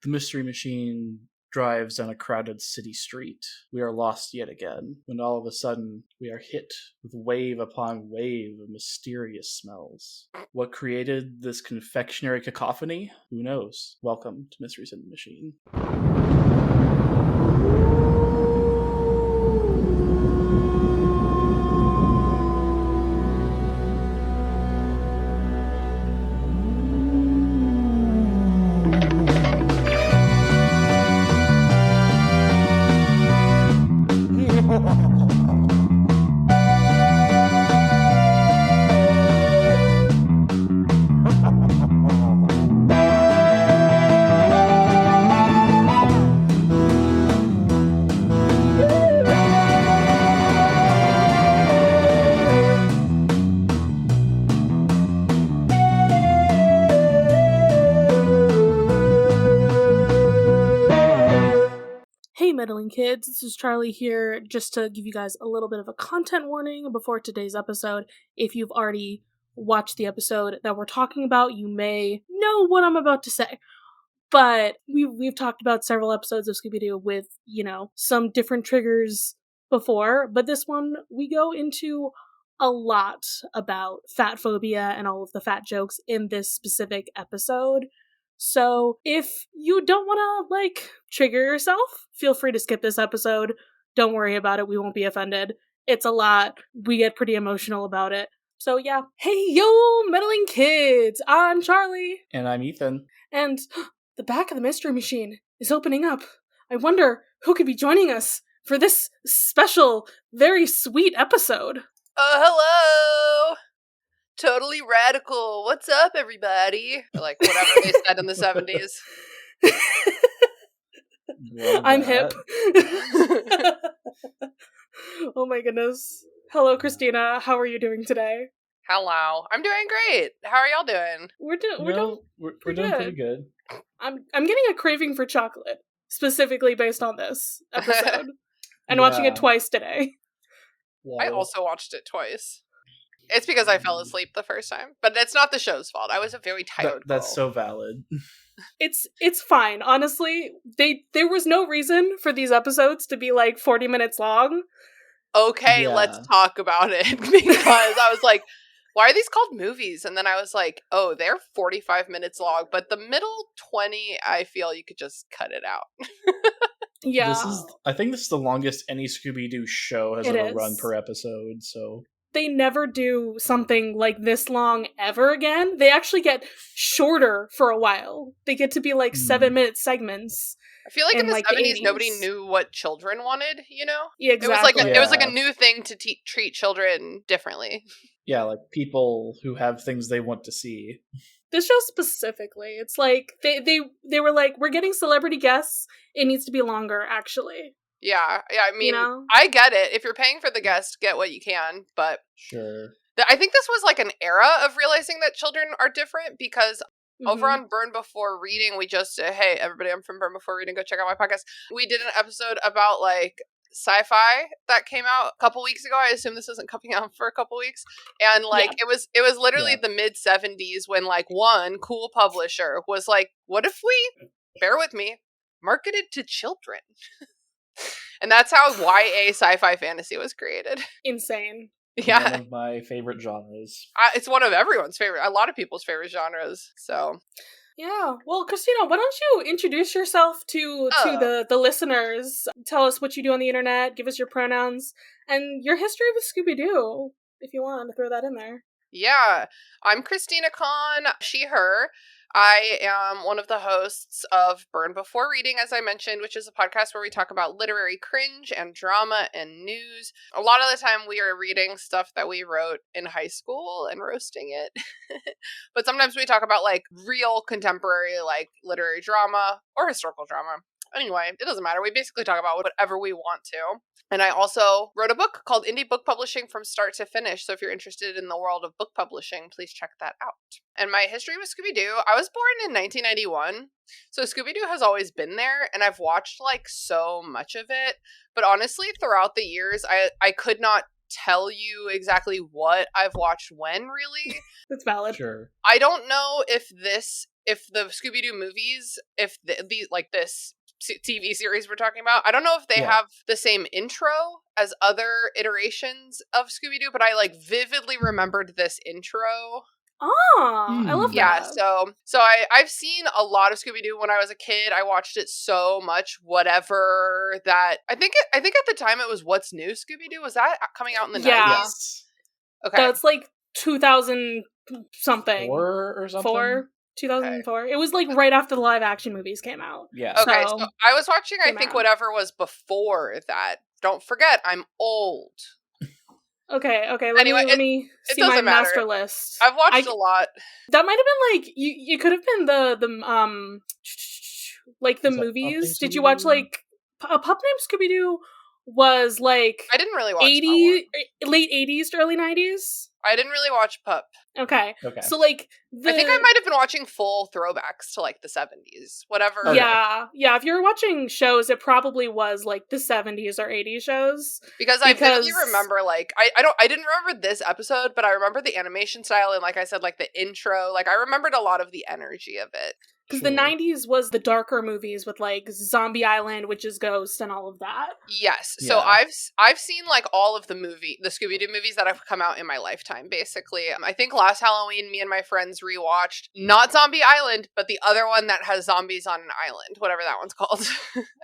The mystery machine drives down a crowded city street. We are lost yet again, when all of a sudden we are hit with wave upon wave of mysterious smells. What created this confectionery cacophony? Who knows? Welcome to Mysteries in the Machine. Meddling kids, this is Charlie here just to give you guys a little bit of a content warning before today's episode. If you've already watched the episode that we're talking about, you may know what I'm about to say. But we've talked about several episodes of Scooby-Doo with, some different triggers before, but this one we go into a lot about fat phobia and all of the fat jokes in this specific episode. So if you don't want to, trigger yourself, feel free to skip this episode. Don't worry about it. We won't be offended. It's a lot. We get pretty emotional about it. So yeah. Hey, yo, meddling kids. I'm Charlie. And I'm Ethan. And the back of the mystery machine is opening up. I wonder who could be joining us for this special, very sweet episode. Hello! Totally radical. What's up, everybody? Or whatever they said in the 70s. I'm hip. Oh my goodness. Hello, Christina. How are you doing today? Hello. I'm doing great. How are y'all doing? We're doing pretty good. I'm getting a craving for chocolate, specifically based on this episode. And watching it twice today. Wow. I also watched it twice. It's because I fell asleep the first time. But it's not the show's fault. I was a very tired That's girl. so valid. It's fine. Honestly, there was no reason for these episodes to be 40 minutes long. Okay, Let's talk about it. Because I was like, why are these called movies? And then I was like, oh, they're 45 minutes long. But the middle 20, I feel you could just cut it out. Yeah. I think this is the longest any Scooby-Doo show has ever run per episode, so... They never do something like this long ever again. They actually get shorter for a while. They get to be 7-minute segments. I feel like in the 70s, nobody knew what children wanted, Yeah, exactly. It was a new thing to treat children differently. Yeah, people who have things they want to see. This show specifically, it's they were like, we're getting celebrity guests. It needs to be longer, actually. Yeah, I mean, I get it. If you're paying for the guest, get what you can, but... Sure. I think this was an era of realizing that children are different, because over on Burn Before Reading, we just... hey, everybody, I'm from Burn Before Reading, go check out my podcast. We did an episode about, sci-fi that came out a couple weeks ago. I assume this isn't coming out for a couple weeks. And, it was literally the mid-70s when, one cool publisher was like, what if we, bear with me, marketed to children? And that's how YA sci-fi fantasy was created. Insane. Yeah. One of my favorite genres. It's one of everyone's favorite, a lot of people's favorite genres, so. Yeah. Well, Christina, why don't you introduce yourself to the listeners? Tell us what you do on the internet, give us your pronouns, and your history with Scooby-Doo, if you want to throw that in there. Yeah. I'm Christina Kann, she, her. I am one of the hosts of Burn Before Reading, as I mentioned, which is a podcast where we talk about literary cringe and drama and news. A lot of the time we are reading stuff that we wrote in high school and roasting it. But sometimes we talk about real contemporary literary drama or historical drama. Anyway, it doesn't matter. We basically talk about whatever we want to. And I also wrote a book called Indie Book Publishing from Start to Finish. So if you're interested in the world of book publishing, please check that out. And my history with Scooby-Doo, I was born in 1991. So Scooby-Doo has always been there. And I've watched so much of it. But honestly, throughout the years, I could not tell you exactly what I've watched when, really. That's valid. Sure. I don't know if this if the Scooby-Doo movies, if this TV series we're talking about, I don't know if they have the same intro as other iterations of Scooby-Doo, but I like vividly remembered this intro. Oh, I love that. Yeah, so I've seen a lot of Scooby-Doo when I was a kid. I watched it so much. Whatever that, I think at the time it was What's New Scooby-Doo. Was that coming out in the 90s? Yes. Okay, that's like 2000 something, 4 or something. 2004. Okay. It was like right after the live action movies came out. Yeah. Okay, so I was watching. I think whatever was before that. Don't forget, I'm old. Okay. Let me see my master list. I've watched a lot. That might have been like you could have been the like the movies. Did you watch like a pup named Scooby-Doo? Was like I didn't really watch late 80s to early 90s. I didn't really watch Pup. Okay. So like I think I might have been watching full throwbacks to like the 70s. Whatever. Okay. Yeah. If you were watching shows, it probably was like the 70s or 80s shows. Because I vividly remember like I didn't remember this episode, but I remember the animation style and like I said, like the intro. Like I remembered a lot of the energy of it. Because the 90s was the darker movies with like Zombie Island, Witch's Ghost, and all of that. Yes. So I've seen like all of the Scooby-Doo movies that have come out in my lifetime, basically. I think last Halloween, me and my friends rewatched not Zombie Island, but the other one that has zombies on an island, whatever that one's called.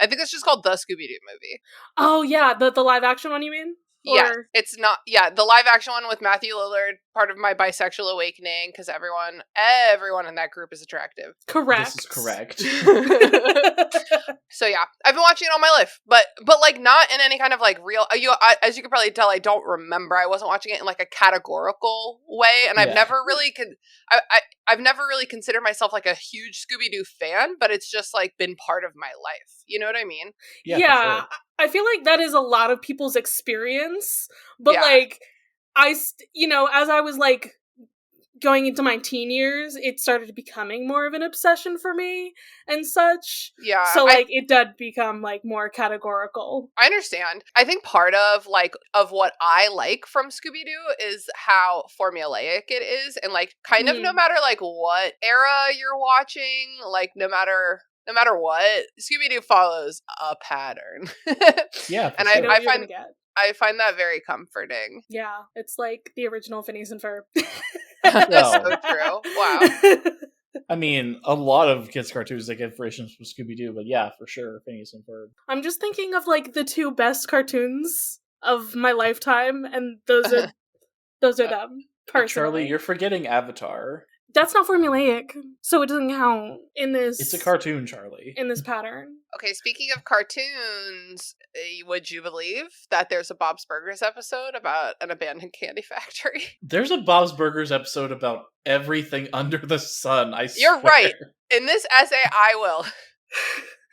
I think it's just called The Scooby-Doo Movie. Oh yeah, the live action one, you mean? Yeah, it's not. Yeah, the live action one with Matthew Lillard, part of my bisexual awakening, because everyone in that group is attractive. Correct. This is correct. So yeah, I've been watching it all my life, but like not in any kind of like real. As you can probably tell, I don't remember. I wasn't watching it in like a categorical way, and I've never really I've never really considered myself like a huge Scooby-Doo fan, but it's just like been part of my life. You know what I mean? Yeah. Sure. I feel like that is a lot of people's experience, but like as I was like going into my teen years, it started becoming more of an obsession for me and such. Yeah. So like it did become like more categorical. I understand. I think part of what I like from Scooby-Doo is how formulaic it is, and like kind of no matter like what era you're watching, like no matter what, Scooby-Doo follows a pattern. Yeah, and sure. I find that very comforting. Yeah, it's like the original Phineas and Ferb. That's so true. Wow. I mean, a lot of kids' cartoons they get inspirations from Scooby-Doo, but yeah, for sure, Phineas and Ferb. I'm just thinking of like the two best cartoons of my lifetime, and those are them. Personally. Charlie, you're forgetting Avatar. That's not formulaic, so it doesn't count in this. It's a cartoon, Charlie. In this pattern. Okay, speaking of cartoons, would you believe that there's a Bob's Burgers episode about an abandoned candy factory? There's a Bob's Burgers episode about everything under the sun, I swear. You're right. In this essay, I will.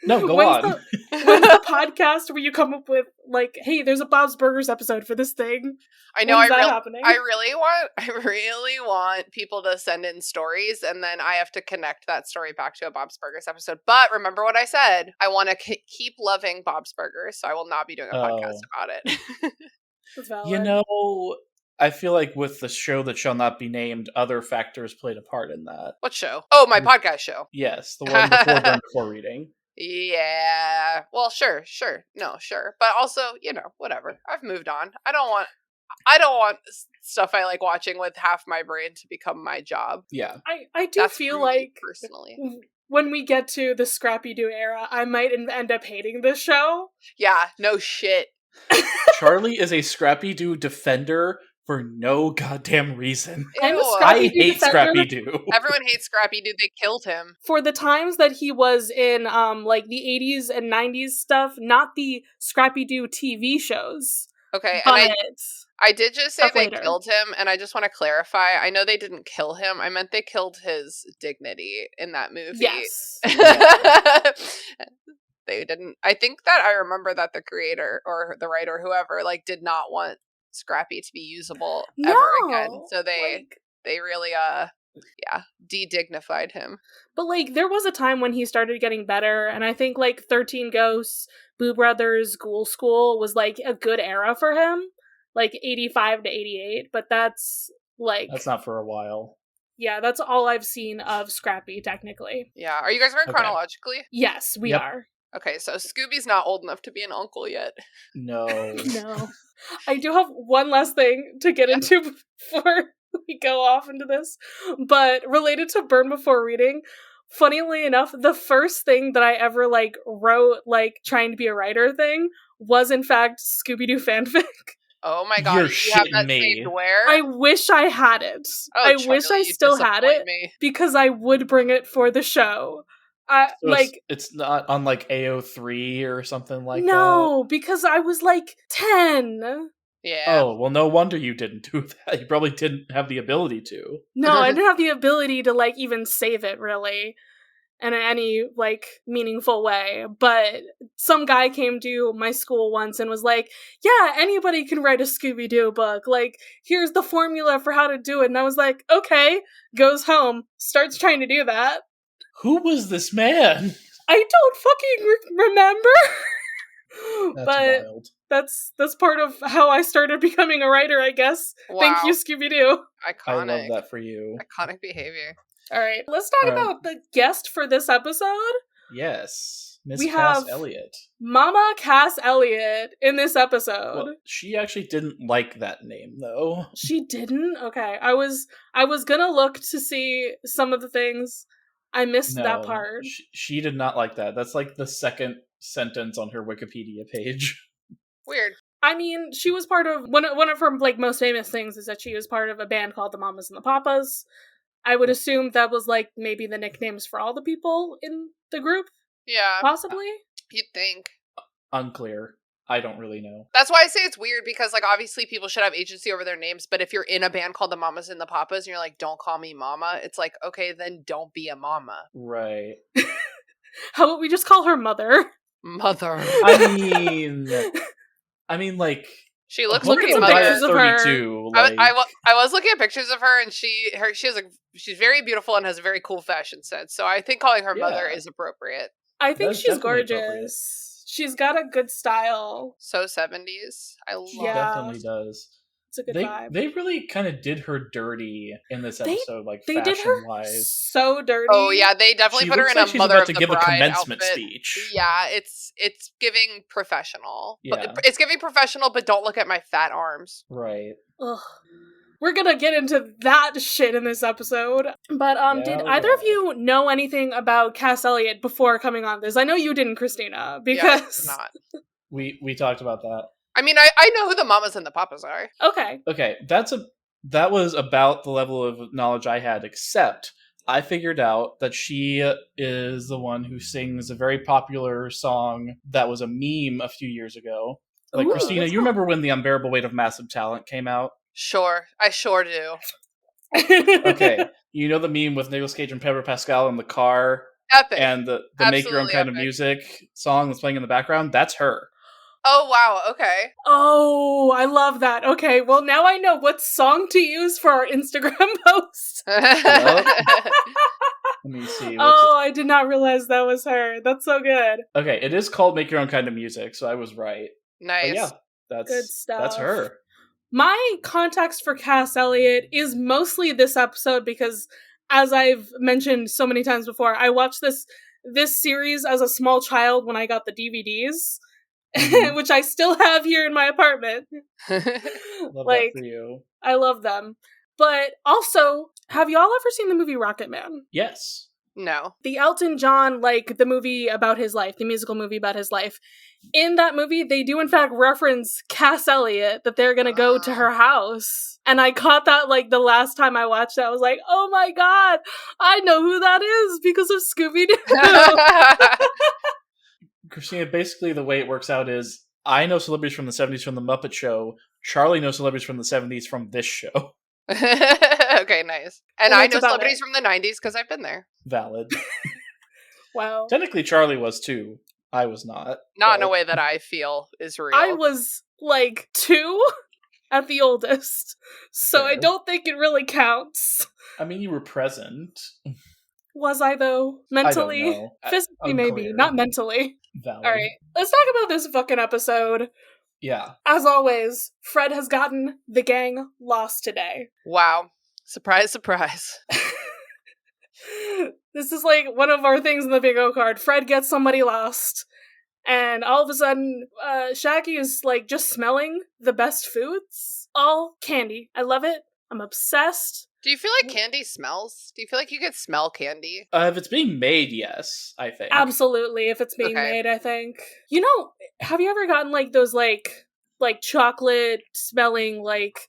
No, go on. When's the podcast where you come up with, like, hey, there's a Bob's Burgers episode for this thing? I know. I really want people to send in stories, and then I have to connect that story back to a Bob's Burgers episode. But remember what I said. I want to keep loving Bob's Burgers, so I will not be doing a podcast about it. That's valid. You know, I feel like with the show that shall not be named, other factors played a part in that. What show? Oh, my podcast show. Yes, the one before before reading. Yeah. Well, sure. No, sure. But also, whatever. I've moved on. I don't want stuff I like watching with half my brain to become my job. Yeah. I do feel like personally when we get to the Scrappy-Doo era, I might end up hating this show. Yeah, no shit. Charlie is a Scrappy-Doo defender for no goddamn reason. I hate Scrappy-Doo. Everyone hates Scrappy-Doo. They killed him. For the times that he was in like the 80s and 90s stuff, not the Scrappy-Doo TV shows. Okay, and I did just say they killed him, and I just want to clarify. I know they didn't kill him. I meant they killed his dignity in that movie. Yes. They didn't. I think that I remember that the creator or the writer, whoever, like, did not want Scrappy to be usable ever again. So they really de-dignified him. But like there was a time when he started getting better, and I think like 13 Ghosts, Boo Brothers, Ghoul School was like a good era for him, like 85 to 88, but that's not for a while. Yeah, that's all I've seen of Scrappy, technically. Yeah. Are you guys going Okay. chronologically? Yes, we Yep. are. Okay, so Scooby's not old enough to be an uncle yet. No. No. I do have one last thing to get into before we go off into this, but related to Burn Before Reading, funnily enough, the first thing that I ever, like, wrote, like, trying to be a writer thing was, in fact, Scooby-Doo fanfic. Oh my god, You're you have that shitting me. saved where? I wish I had it. Oh, I wish Charlie, I you still had disappoint it, me. because I would bring it for the show. So Like, it's not on like AO3 or something like that. no, because I was like 10. Yeah. Oh, well, no wonder you didn't do that. You probably didn't have the ability to. No, I didn't have the ability to, like, even save it, really, in any, like, meaningful way. But some guy came to my school once and was like, yeah, anybody can write a Scooby-Doo book. Like, here's the formula for how to do it. And I was like, okay, goes home, starts trying to do that. Who was this man? I don't fucking remember. That's but wild. that's part of how I started becoming a writer, I guess. Wow. Thank you, Scooby-Doo. I Iconic. love that for you. Iconic behavior. All right, let's talk All right. about the guest for this episode. Yes. Miss We Cass have- Elliot. Mama Cass Elliot in this episode. Well, she actually didn't like that name, though. She didn't? Okay. I was gonna look to see some of the things. I missed that part. She did not like that. That's like the second sentence on her Wikipedia page. Weird. I mean, she was part of one of her, like, most famous things is that she was part of a band called the Mamas and the Papas. I would assume that was, like, maybe the nicknames for all the people in the group, Yeah. possibly. You'd think. Unclear. I don't really know. That's why I say it's weird because, like, obviously people should have agency over their names, but if you're in a band called the Mamas and the Papas and you're like, don't call me Mama, it's like, okay, then don't be a mama. Right. How about we just call her Mother? Mother. I mean, like, She looks Look at pretty some mother. pictures of her. 32. I, Like, I was looking at pictures of her, and she's very beautiful and has a very cool fashion sense. So I think calling her mother Yeah. is appropriate. I think That's she's definitely appropriate. gorgeous. She's got a good style. So 70s. I love. she Yeah. definitely does. It's a good They vibe. they really kind of did her dirty in this They- episode, like They did fashion her wise. so dirty. Oh yeah, they definitely She put her looks in like a she's mother about of to the give a bride commencement outfit. speech. Yeah, it's giving professional. Yeah. But it's giving professional, but don't look at my fat arms. Right. Ugh. We're gonna get into that shit in this episode. But did Yeah, either of yeah. you know anything about Cass Elliot before coming on this? I know you didn't, Christina, Yeah, because it's not. We talked about that. I mean, I know who the Mamas and the Papas are. okay. Okay, that was about the level of knowledge I had, except I figured out that she is the one who sings a very popular song that was a meme a few years ago. Like, Ooh, Christina, what's you remember when The Unbearable Weight of Massive Talent came out? Sure, I sure do. Okay, you know the meme with Nicolas Cage and Pedro Pascal in the car, Epic. and the Make Your Own Absolutely Kind of epic. Music song that's playing in the background? That's her. Oh wow, okay. Oh, I love that. Okay, well, now I know what song to use for our Instagram post. Let me see. Oh, I did not realize that was her. That's so good. Okay, it is called Make Your Own Kind of Music, so I was right. Nice. But yeah, that's Good stuff. That's her. My context for Cass Elliot is mostly this episode because, as I've mentioned so many times before, I watched this series as a small child when I got the DVDs, Mhm. which I still have here in my apartment. Love Like, that for you. I love them. But also, have y'all ever seen the movie Rocket Man? Yes. No. The Elton John, like, the movie about his life, the musical movie about his life. In that movie, they do in fact reference Cass Elliot, that they're gonna go to her house. And I caught that, like, the last time I watched it. I was like, oh my god, I know who that is because of Scooby-Doo. Christina, basically the way it works out is I know celebrities from the 70s from The Muppet Show. Charlie knows celebrities from the 70s from this show. Okay, nice. And And I that's know about celebrities it. from the 90s because I've been there. Valid. Wow. Technically, Charlie was too. I was not. Not in a but- way that I feel is real. I was, like, 2 at the oldest. So I Fair. don't think it really counts. I mean, you were present. Was I, though? Mentally? I don't know. Physically, maybe. Unclear. Not mentally. Valid. Alright, let's talk about this fucking episode. Yeah. As always, Fred has gotten the gang lost today. Wow. Surprise, surprise. This is like one of our things in the bingo card. Fred gets somebody lost. And all of a sudden, Shaggy is like just smelling the best foods. All candy. I love it. I'm obsessed. Do you feel like candy smells? Do you feel like you could smell candy? If it's being made, yes, I think. Absolutely, if it's being Okay. made, I think. You know, have you ever gotten like those like chocolate smelling like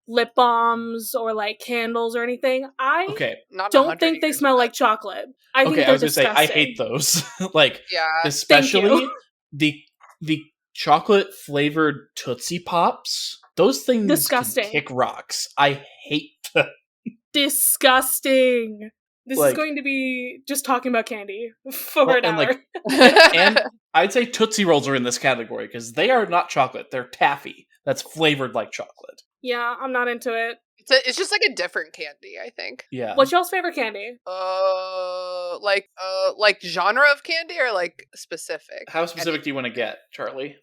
lip balms or like candles or anything? I Okay. Not in don't 100 think they years, smell but- like chocolate. I think Okay, they're I was gonna say disgusting. I hate those. Like, Yeah. especially the chocolate flavored Tootsie Pops. Those things Disgusting. can kick rocks. I hate them. Disgusting. This is Like- going to be just talking about candy for Well, an and, hour. like, And I'd say Tootsie Rolls are in this category because they are not chocolate. They're taffy that's flavored like chocolate. Yeah, I'm not into it. It's just like a different candy, I think. Yeah. What's y'all's favorite candy? Like genre of candy or like specific? How specific do you want to get, Charlie?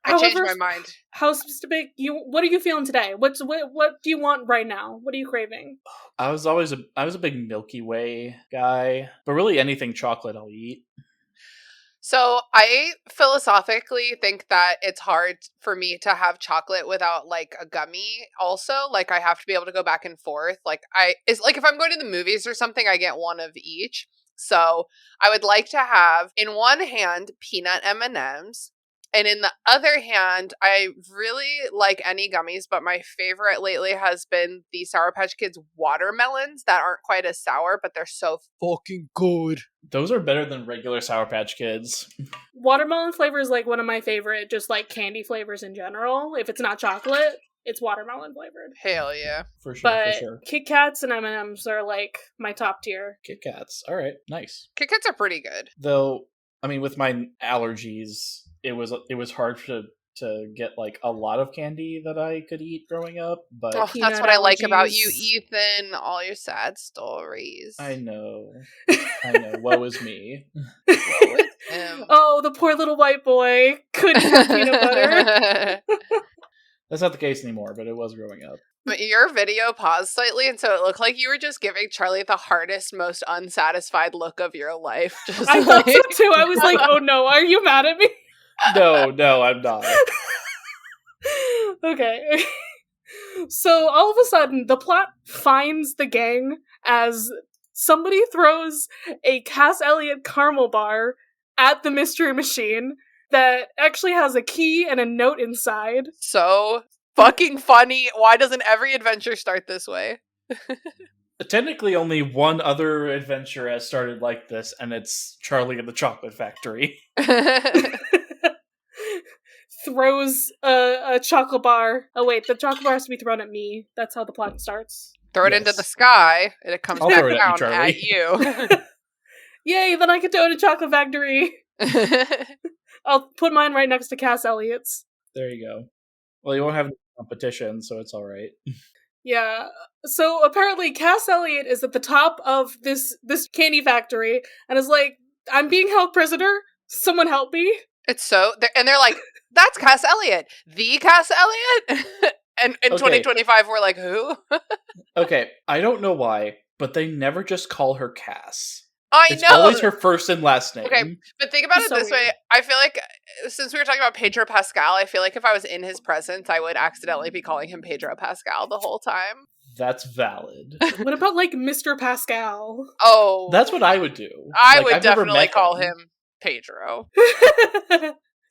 I changed However- my mind. How specific? What are you feeling today? What do you want right now? What are you craving? I was a big Milky Way guy, but really anything chocolate I'll eat. So I philosophically think that it's hard for me to have chocolate without like a gummy also. Like I have to be able to go back and forth. It's like if I'm going to the movies or something, I get one of each. So I would like to have in one hand peanut M&Ms. And in the other hand, I really like any gummies, but my favorite lately has been the Sour Patch Kids watermelons that aren't quite as sour, but they're so fucking good. Those are better than regular Sour Patch Kids. Watermelon flavor is like one of my favorite, just like candy flavors in general. If it's not chocolate, it's watermelon flavored. Hell yeah. For sure, But for sure. Kit Kats and M&Ms are like my top tier. Kit Kats. All right, nice. Kit Kats are pretty good. Though, I mean, with my allergies, it was hard to get like a lot of candy that I could eat growing up. But Oh, that's Peanut what I like about you, allergies. Ethan. All your sad stories. I know, woe is me. Oh, the poor little white boy couldn't have peanut butter. That's not the case anymore, but it was growing up. But your video paused slightly, and so it looked like you were just giving Charlie the hardest, most unsatisfied look of your life. Just I thought so too. I was like, oh no, are you mad at me? No, I'm not. Okay. So all of a sudden, the plot finds the gang as somebody throws a Cass Elliot caramel bar at the mystery machine that actually has a key and a note inside. so fucking funny. Why doesn't every adventure start this way? Technically, only one other adventure has started like this, and it's Charlie and the Chocolate Factory. Throws a chocolate bar. Oh wait, the chocolate bar has to be thrown at me. That's how the plot starts. Throw it into Yes. the sky, and it comes I'll back throw it at you, down Charlie. at Yay, then I can go to Chocolate Factory. you. I'll put mine right next to Cass Elliott's. There you go. Well, you won't have any competition, so it's all right. Yeah. So apparently Cass Elliot is at the top of this candy factory and is like, I'm being held prisoner. Someone help me. It's so, they're like, that's Cass Elliot, the Cass Elliot. And in Okay. 2025, we're like, who? Okay, I don't know why, but they never just call her Cass. I It's know. always her first and last name. Okay. But think about it So this way. weird. I feel like since we were talking about Pedro Pascal, I feel like if I was in his presence, I would accidentally be calling him Pedro Pascal the whole time. That's valid. What about like Mr. Pascal? Oh, That's what I would do. I Like, would I've never definitely met call him Pedro.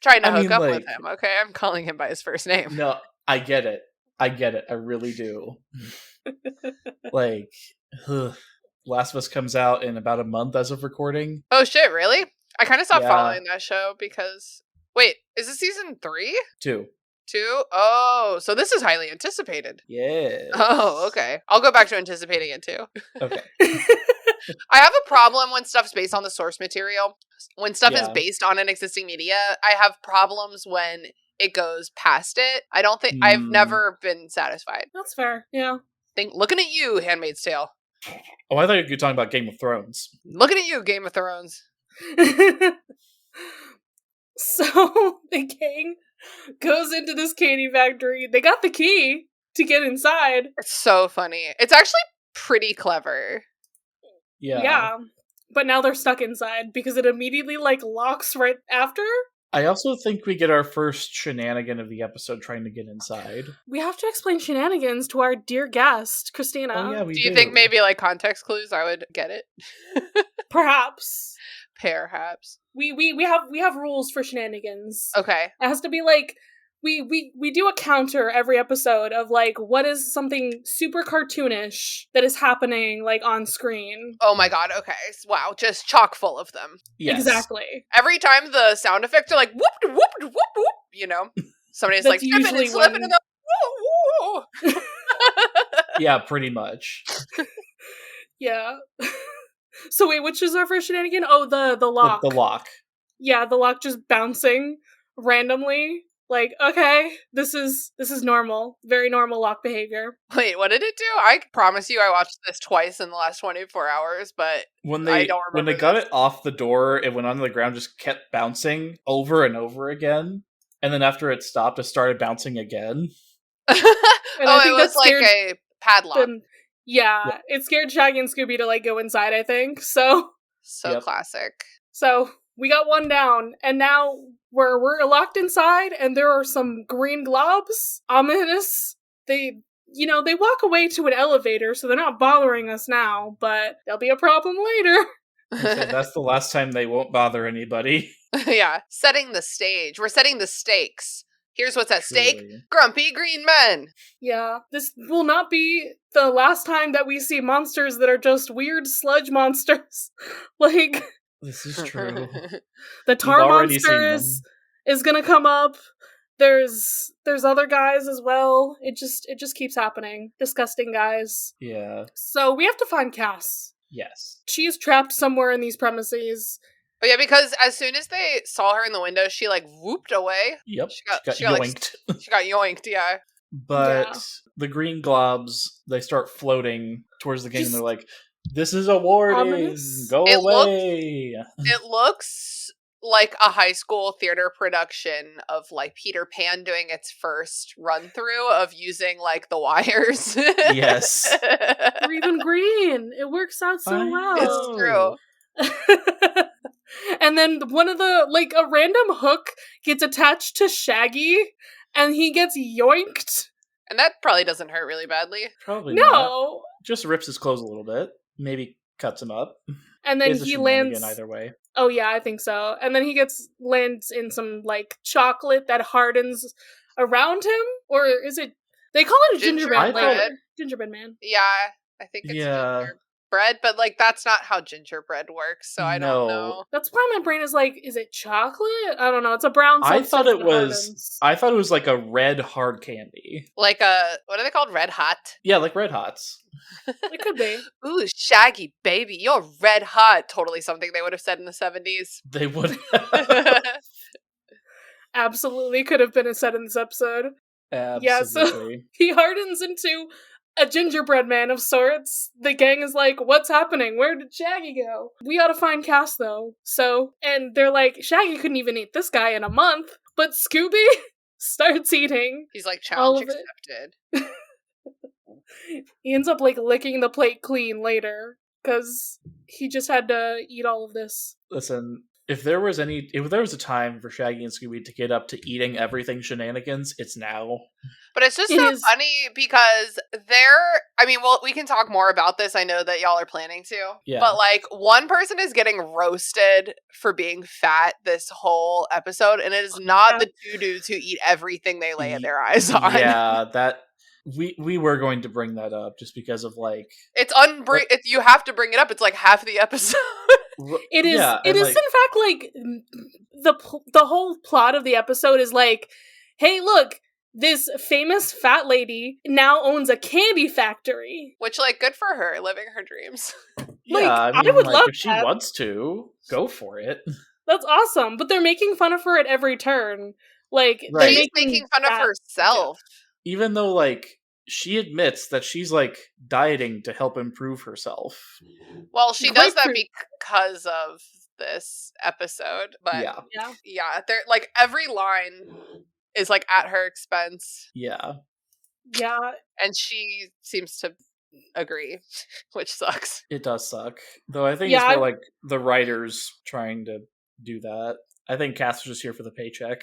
Trying to hook up with him. Okay, I'm calling him by his first name. No, I get it. I really do. Like, Last of Us comes out in about a month as of recording. Oh shit, really? I kind of stopped Yeah. following that show because wait, is it season 3? 2. 2? Oh, so this is highly anticipated. Yeah. Oh, okay. I'll go back to anticipating it too. Okay. I have a problem when stuff's based on the source material. When stuff is Yeah. based on an existing media, I have problems when it goes past it. I don't think I've Mm. never been satisfied. That's fair. Yeah. Looking at you, Handmaid's Tale. Oh, I thought you were talking about Game of Thrones. Looking at you, Game of Thrones. So the gang goes into this candy factory. They got the key to get inside. It's so funny. It's actually pretty clever. Yeah. But now they're stuck inside because it immediately locks right after. I also think we get our first shenanigan of the episode trying to get inside. We have to explain shenanigans to our dear guest, Christina. Oh yeah, we do. You think maybe context clues? I would get it. Perhaps. We have rules for shenanigans. Okay. It has to be we do a counter every episode of what is something super cartoonish that is happening on screen. Oh my god, okay. Wow, just chock full of them. Yes. Exactly. Every time the sound effects are whoop whoop whoop whoop, somebody's slipping and slipping and whoa, whoa. Yeah, pretty much. Yeah. So wait, which is our first shenanigan? Oh, the lock. The lock. Yeah, the lock just bouncing randomly. Okay, this is normal. Very normal lock behavior. Wait, what did it do? I promise you I watched this twice in the last 24 hours, but I don't remember. When they got it off the door, it went onto the ground, just kept bouncing over and over again. And then after it stopped, it started bouncing again. And I think it was a padlock. Yeah, it scared Shaggy and Scooby to go inside, I think. So yep. Classic. So we got one down, and now we're locked inside, and there are some green globs. Ominous. They walk away to an elevator, so they're not bothering us now, but there'll be a problem later. That's the last time they won't bother anybody. Yeah, setting the stage. We're setting the stakes. Here's what's at stake. Grumpy green men. Yeah, this will not be the last time that we see monsters that are just weird sludge monsters. This is true. The tar monster is gonna come up. There's other guys as well. It just keeps happening. Disgusting guys. Yeah. So we have to find Cass. Yes. She's trapped somewhere in these premises. Oh yeah, because as soon as they saw her in the window, she whooped away. Yep. She got yoinked. She got yoinked, yeah. But the green globs, they start floating towards the gang and they're like, this is a warning! Ominous. Go away! It looks like a high school theater production of Peter Pan doing its first run through of using the wires. Yes. Or even green. It works out so well. It's true. And then one of the a random hook gets attached to Shaggy and he gets yoinked. And that probably doesn't hurt really badly. Probably not. Just rips his clothes a little bit. Maybe cuts him up. And then he lands either way. Oh yeah, I think so. And then he lands in some chocolate that hardens around him, or is it? They call it a gingerbread man. Gingerbread man. Yeah, I think it's gingerbread, but that's not how gingerbread works. So I don't know. That's why my brain is is it chocolate? I don't know. It's a brown substance. I thought it was like a red hard candy. What are they called? Red Hot? Yeah, like Red Hots. It could be. Ooh, Shaggy, baby, you're red hot. Totally something they would have said in the 70s. They would have. Absolutely could have been said in this episode. Absolutely. Yeah, so he hardens into a gingerbread man of sorts. The gang is like, what's happening? Where did Shaggy go? We ought to find Cass, though. And they're like, Shaggy couldn't even eat this guy in a month, but Scooby starts eating. He's challenge accepted. He ends up licking the plate clean later because he just had to eat all of this. Listen, if there was a time for Shaggy and Scooby to get up to eating everything shenanigans, it's now. But it's just funny because we can talk more about this. I know that y'all are planning to. Yeah. But one person is getting roasted for being fat this whole episode, and it is not the two dudes who eat everything they lay their eyes on. Yeah, that we were going to bring that up just because of it's you have to bring it up. It's half the episode. It is. Yeah, it is in fact the whole plot of the episode is hey, look, this famous fat lady now owns a candy factory. Which good for her, living her dreams. Yeah, I would love if she wants to go for it. That's awesome, but they're making fun of her at every turn. She's making fun of herself. Even though she admits that she's dieting to help improve herself. Well, she does that because of this episode, but yeah, they're every line is at her expense. Yeah. Yeah. And she seems to agree, which sucks. It does suck. Though I think Yeah, it's more like the writers trying to do that. I think Cass was just here for the paycheck.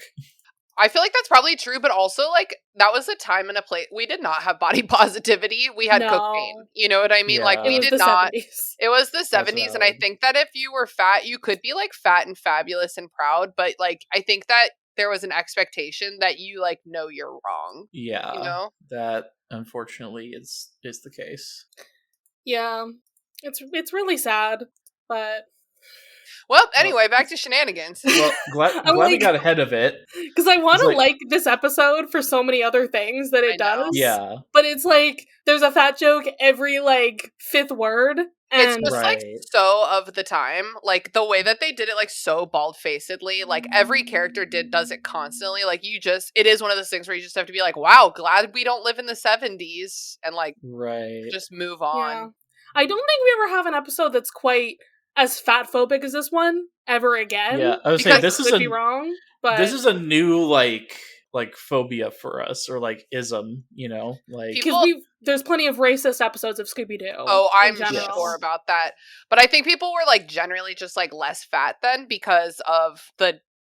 I feel like that's probably true, but also, like, that was a time and a place. We did not have body positivity. We had No. cocaine. You know what I mean? Like, Yeah. it we was did the not. 70s. It was the 70s, and I valid. think that if you were fat, you could be, like, fat and fabulous and proud, but, like, I think that there was an expectation that you, like, know you're wrong. Yeah, You know? that unfortunately is the case. Yeah. It's really sad, but Well, anyway, back to shenanigans. Well, glad I'm we like- got ahead of it. because I want to It's like- like this episode for so many other things that it I know. does. Yeah, But it's like there's a fat joke every like fifth word, It's and just like Right. so of the time, like the way that they did it, like so bald-facedly, like every character does it constantly. Like it is one of those things where you just have to be like, wow, glad we don't live in the 70s, and like right. just move yeah. on. I don't think we ever have an episode that's quite as fat phobic as this one ever again. Yeah, I was Because saying this is could be wrong, but this is a new like phobia for us, or like ism, you know, like People- because there's plenty of racist episodes of Scooby Doo. Oh, I'm general. sure about that. But I think people were like generally just like less fat then because of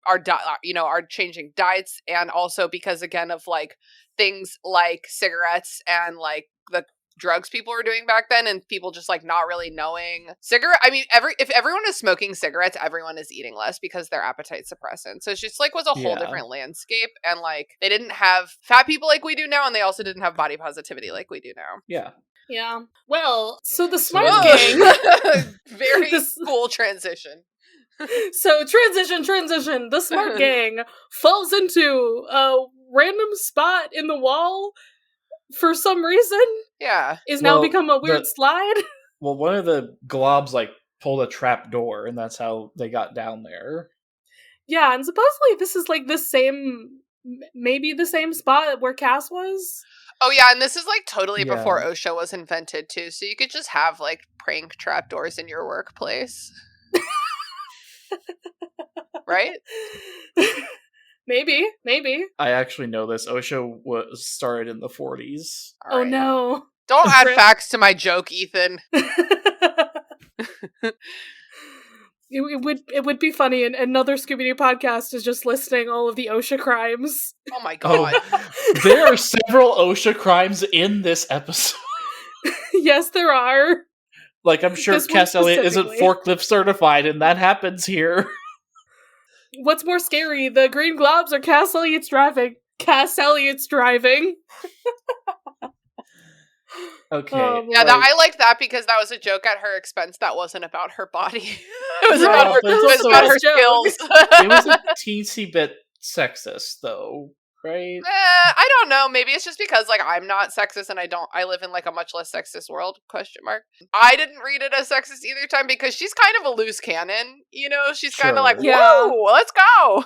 our changing diets, and also because again of like things like cigarettes and like the drugs people were doing back then, and people just like not really knowing if everyone is smoking cigarettes, everyone is eating less because they're appetite suppressant. So it's just like was a whole Yeah. different landscape, and like they didn't have fat people like we do now, and they also didn't have body positivity like we do now. yeah. Yeah. Well, so the smart Whoa. gang. Very This- cool transition. So transition. The smart gang falls into a random spot in the wall for some reason. Yeah. Is now Well, become a weird the- slide. Well, one of the globs like pulled a trap door, and that's how they got down there. Yeah, and supposedly this is like maybe the same spot where Cass was. Oh yeah, and this is like totally Yeah. before OSHA was invented too, so you could just have like prank trapdoors in your workplace. Right? Maybe. I actually know this. OSHA was started in the 40s. All Oh right. no. Don't add Rip. facts to my joke, Ethan. It would be funny, and another Scooby-Doo podcast is just listing all of the OSHA crimes. Oh my Oh, god. there are several OSHA crimes in this episode. Yes, there are. Like, I'm sure This one Cass Elliot isn't specifically. forklift certified, and that happens here. What's more scary, the green globs or Cass Elliott's driving? Cass Elliott's driving. Okay. Yeah, I liked that because that was a joke at her expense that wasn't about her body. It was Right, about her, but it it's was about her also- skills. It was a teensy bit sexist, though, right? I don't know. Maybe it's just because like I'm not sexist and I live in like a much less sexist world, ? I didn't read it as sexist either time because she's kind of a loose cannon, you know? She's kind Sure. of like, Yeah. whoa, let's go.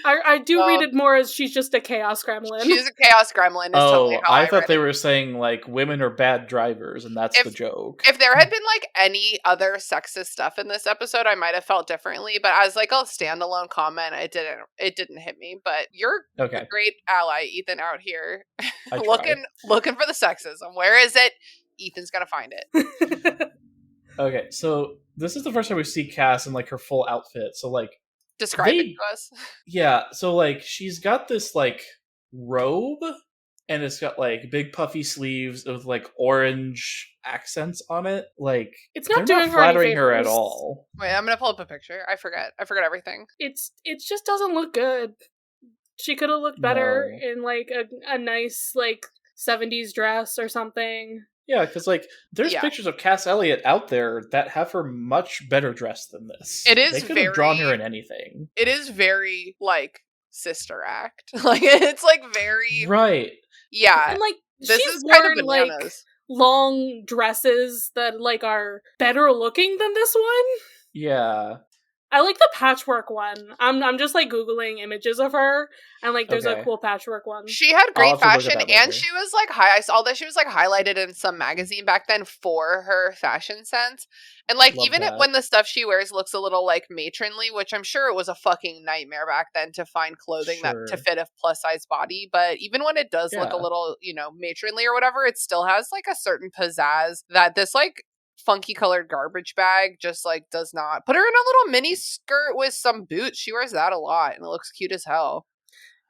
I do Well, read it more as she's just a chaos gremlin. She's a chaos gremlin is totally Oh, how I I thought read they it. were saying, like, women are bad drivers, and that's If- the joke. If there had been like any other sexist stuff in this episode, I might have felt differently, but as like a standalone comment, it didn't hit me. But you're a Okay, great ally, Ethan, out here I try. looking for the sexism. Where is it? Ethan's gonna find it. Okay, so this is the first time we see Cass in, like, her full outfit. So, like, Describe it They- to us. yeah, so, like, she's got this, like, robe, and it's got, like, big puffy sleeves with, like, orange accents on it. Like, It's they're not doing not her any flattering her at favors. all. Wait, I'm gonna pull up a picture. I forgot everything. It just doesn't look good. She could have looked better No. in like a nice like 70s dress or something. Yeah, because, like, there's Yeah. pictures of Cass Elliot out there that have her much better dressed than this. It is They could have drawn her very- in anything. It is very like sister act. Like it's like very Right. yeah. And like This she's is kind worn of like bananas. long dresses that like are better looking than this one. Yeah. I like the patchwork one. I'm just like Googling images of her, and like there's a cool patchwork one. She had great have to look at fashion, that and later. she was like I saw that she was like highlighted in some magazine back then for her fashion sense. And like Love even that. when the stuff she wears looks a little like matronly, which I'm sure it was a fucking nightmare back then to find clothing that to Sure. fit a plus size body. But even when it does look a Yeah. little, you know, matronly or whatever, it still has like a certain pizzazz that this like funky colored garbage bag just like does not. Put her in a little mini skirt with some boots. She wears that a lot and it looks cute as hell.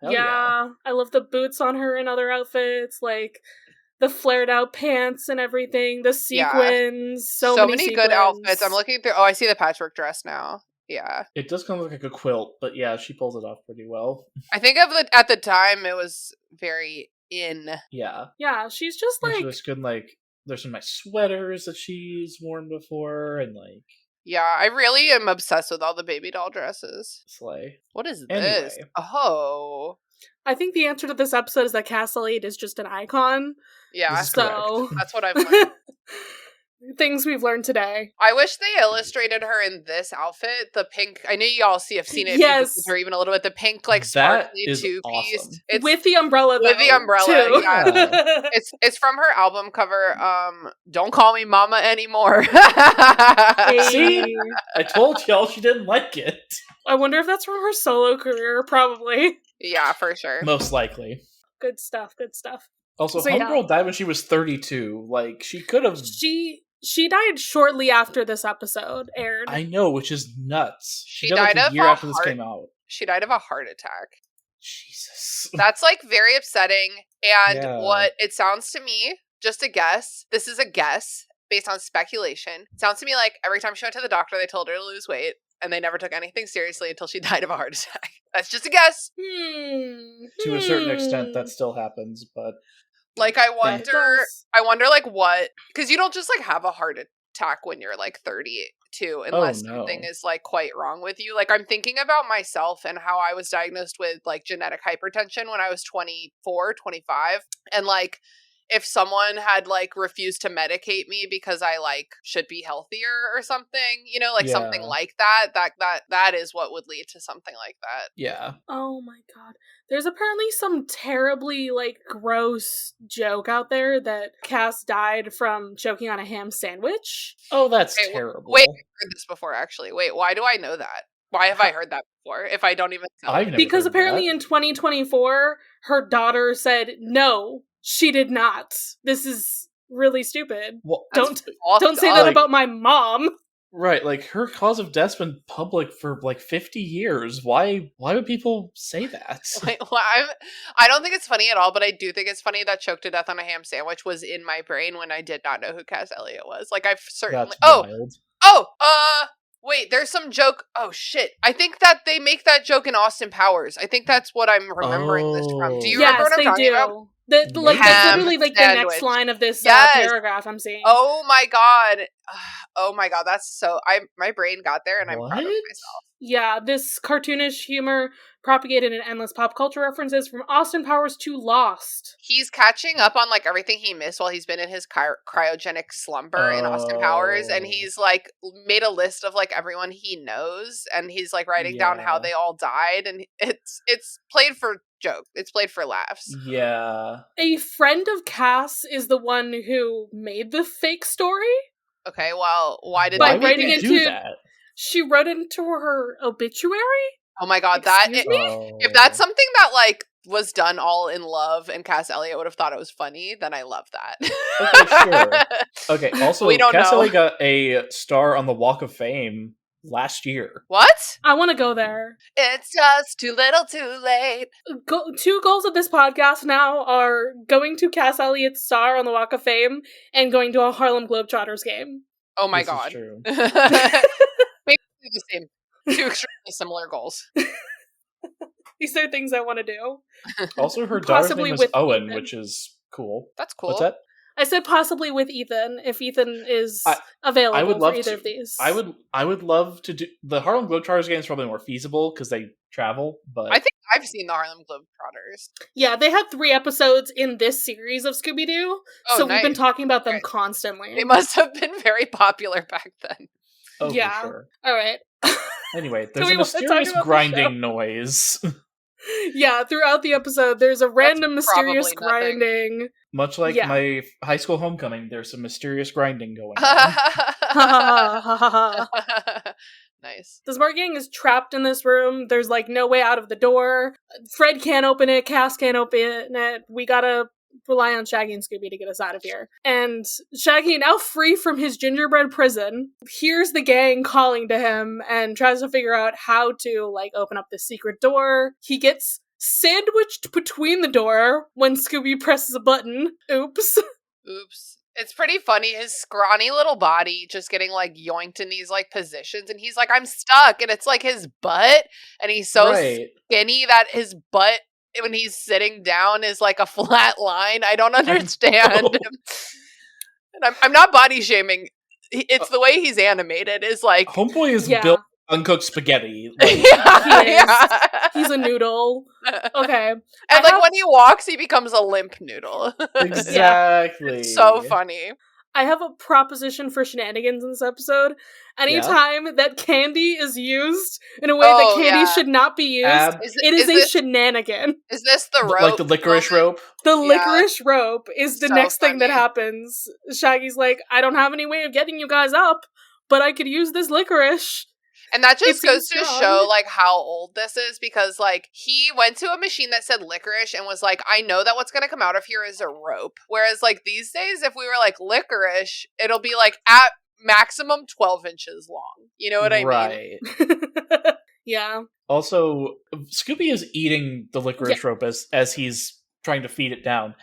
Hell Yeah, I love the boots on her in other outfits, like the flared out pants and everything, the sequins, so many good outfits. I'm sequins. looking through. Oh, I see the patchwork dress now. Yeah, It does kind of look like a quilt, but yeah, she pulls it off pretty well. I think at the time it was very in. Yeah. Yeah, she's just And like she looks good in, like, there's some nice sweaters that she's worn before, and like, Yeah, I really am obsessed with all the baby doll dresses. slay. What is this? Anyway. Oh, I think the answer to this episode is that Cass Elliot is just an icon. yeah. This is So correct. That's what I've learned. things we've learned today. I wish they illustrated her in this outfit. The pink. I know you all have seen it. Yes. If you Googled her even a little bit. The pink, like That sparkly is two piece. awesome. It's With the umbrella, though. with the umbrella, too. yeah. it's from her album cover. Don't Call Me Mama Anymore. See? I told y'all she didn't like it. I wonder if that's from her solo career. Probably. Yeah, for sure. Most likely. Good stuff. Good stuff. Also, So, yeah. Homegirl died when she was 32. Like, she could have... She died shortly after this episode aired. I know, which is nuts. She died like died a of year a after this heart- came out. She died of a heart attack. Jesus. That's like very upsetting. And Yeah. what it sounds to me, just a guess, this is a guess based on speculation. It sounds to me like every time she went to the doctor, they told her to lose weight. And they never took anything seriously until she died of a heart attack. That's just a guess. To a certain extent, that still happens, but... Like, I Yeah, it wonder, does. like, what, because you don't just, like, have a heart attack when you're, like, 32, unless no. something is, like, quite wrong with you. Like, I'm thinking about myself and how I was diagnosed with, like, genetic hypertension when I was 24, 25, and, like, if someone had, like, refused to medicate me because I, like, should be healthier or something, you know, like, something Yeah. like that is what would lead to something like that. Yeah. Oh my god. There's apparently some terribly, like, gross joke out there that Cass died from choking on a ham sandwich. Oh, that's Okay, terrible. Wait, I've heard this before, actually. Wait, why do I know that? Why have I heard that before, if I don't even tell I've you? never Because heard apparently that. in 2024, her daughter said, no, she did not. This is really stupid. Well, Don't Fucked don't say up. that Like- about my mom. right, like, her cause of death's been public for, like, 50 years. Why would people say that? Wait, well, I don't think it's funny at all, but I do think it's funny that choked to death on a ham sandwich was in my brain when I did not know who Cass Elliot was. Like, I've certainly... That's wild. Wait, there's some joke... Oh, shit. I think that they make that joke in Austin Powers. I think that's what I'm remembering this from. Do you remember Yes, what I'm they talking do. about? Like, that's Ham literally, like, sandwich. the next line of this Yes. paragraph I'm seeing. Oh my god. Oh my god, that's so... my brain got there and I'm proud of What? myself. Yeah, this cartoonish humor propagated in endless pop culture references from Austin Powers to Lost. He's catching up on like everything he missed while he's been in his cryogenic slumber in Austin Powers, and Oh. he's like made a list of like everyone he knows, and he's like writing down how Yeah. they all died, and it's played for joke. It's played for laughs. Yeah. A friend of Cass is the one who made the fake story. Okay, well, why did By Why they would writing they into- do that? She wrote it into her obituary. Oh my god, Excuse me? if that's something that like was done all in love and Cass Elliot would have thought it was funny, then I love that. Okay, sure. Okay, also, We don't Cass know. Elliot got a star on the Walk of Fame last year. What? I want to go there. It's just too little too late. Two goals of this podcast now are going to Cass Elliott's star on the Walk of Fame and going to a Harlem Globetrotters game. Oh my This is god. true. Basically the same. Two extremely similar goals. These are things I want to do. Also, her daughter's Possibly name is with Owen, Ethan. which is cool. That's cool. What's that? I said possibly with Ethan, if Ethan is I available would love for either to. of these. I would love to do the Harlem Globetrotters game is probably more feasible because they travel. But I think I've seen the Harlem Globetrotters. Yeah, they had 3 episodes in this series of Scooby-Doo, Oh, so we've been nice. talking about them Okay. constantly. They must have been very popular back then. oh, yeah. for sure. All right. Anyway, there's we a wanna talk mysterious about the grinding noise. Yeah, throughout the episode, there's a random mysterious probably nothing. grinding. Much like Yeah. my high school homecoming, there's some mysterious grinding going on. Ha ha ha ha ha. Nice. The Smart Gang is trapped in this room. There's like no way out of the door. Fred can't open it. Cass can't open it. We gotta rely on Shaggy and Scooby to get us out of here. And Shaggy, now free from his gingerbread prison, hears the gang calling to him and tries to figure out how to like open up the secret door. He gets sandwiched between the door when Scooby presses a button. Oops. Oops. It's pretty funny, his scrawny little body just getting, like, yoinked in these, like, positions, and he's like, I'm stuck, and it's, like, his butt, and he's so skinny that his butt, when he's sitting down, is, like, a flat line. I don't understand. And I'm not body-shaming. It's the way he's animated, is, like... Homeboy is built uncooked spaghetti. Like, yeah. He's a noodle. Okay. And when he walks, he becomes a limp noodle. Exactly. It's so funny. I have a proposition for shenanigans in this episode. Anytime that candy is used in a way that candy should not be used, it is a shenanigan. Is this the rope? Like the licorice rope? The licorice rope is the next funny. thing that happens. Shaggy's like, I don't have any way of getting you guys up, but I could use this licorice. And that just goes to show, like, how old this is, because, like, he went to a machine that said licorice and was like, I know that what's going to come out of here is a rope. Whereas, like, these days, if we were like, licorice, it'll be, like, at maximum 12 inches long. You know what I mean? Right. Yeah. Also, Scooby is eating the licorice rope as he's trying to feed it down.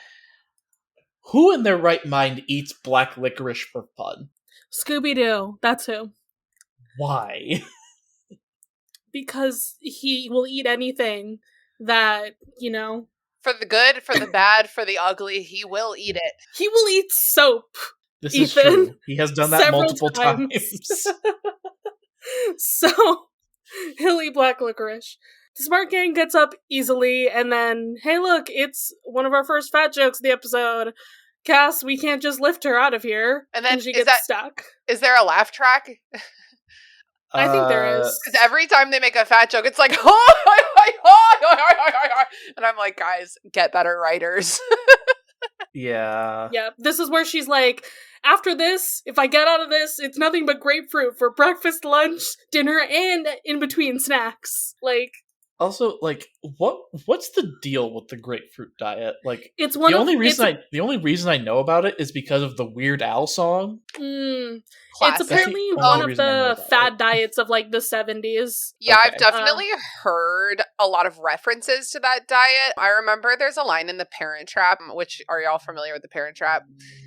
Who in their right mind eats black licorice for fun? Scooby-Doo. That's who. Why? Because he will eat anything that, you know... For the good, for the bad, for the ugly, he will eat it. He will eat soap. This is true. He has done that multiple times. So, he'll eat black licorice. The Smart Gang gets up easily, and then, hey look, it's one of our first fat jokes of the episode. Cass, we can't just lift her out of here. And then she gets stuck. Is there a laugh track? I think there is. Because every time they make a fat joke, it's like, and I'm like, guys, get better writers. Yeah. Yeah, this is where she's like, after this, if I get out of this, it's nothing but grapefruit for breakfast, lunch, dinner, and in between snacks. Like, also, like, what's the deal with the grapefruit diet? Like, it's one the only reason I know about it is because of the Weird Al song. It's apparently one of the fad diets of like the 70s. Yeah, okay. I've definitely heard a lot of references to that diet. I remember there's a line in The Parent Trap, which, are y'all familiar with The Parent Trap?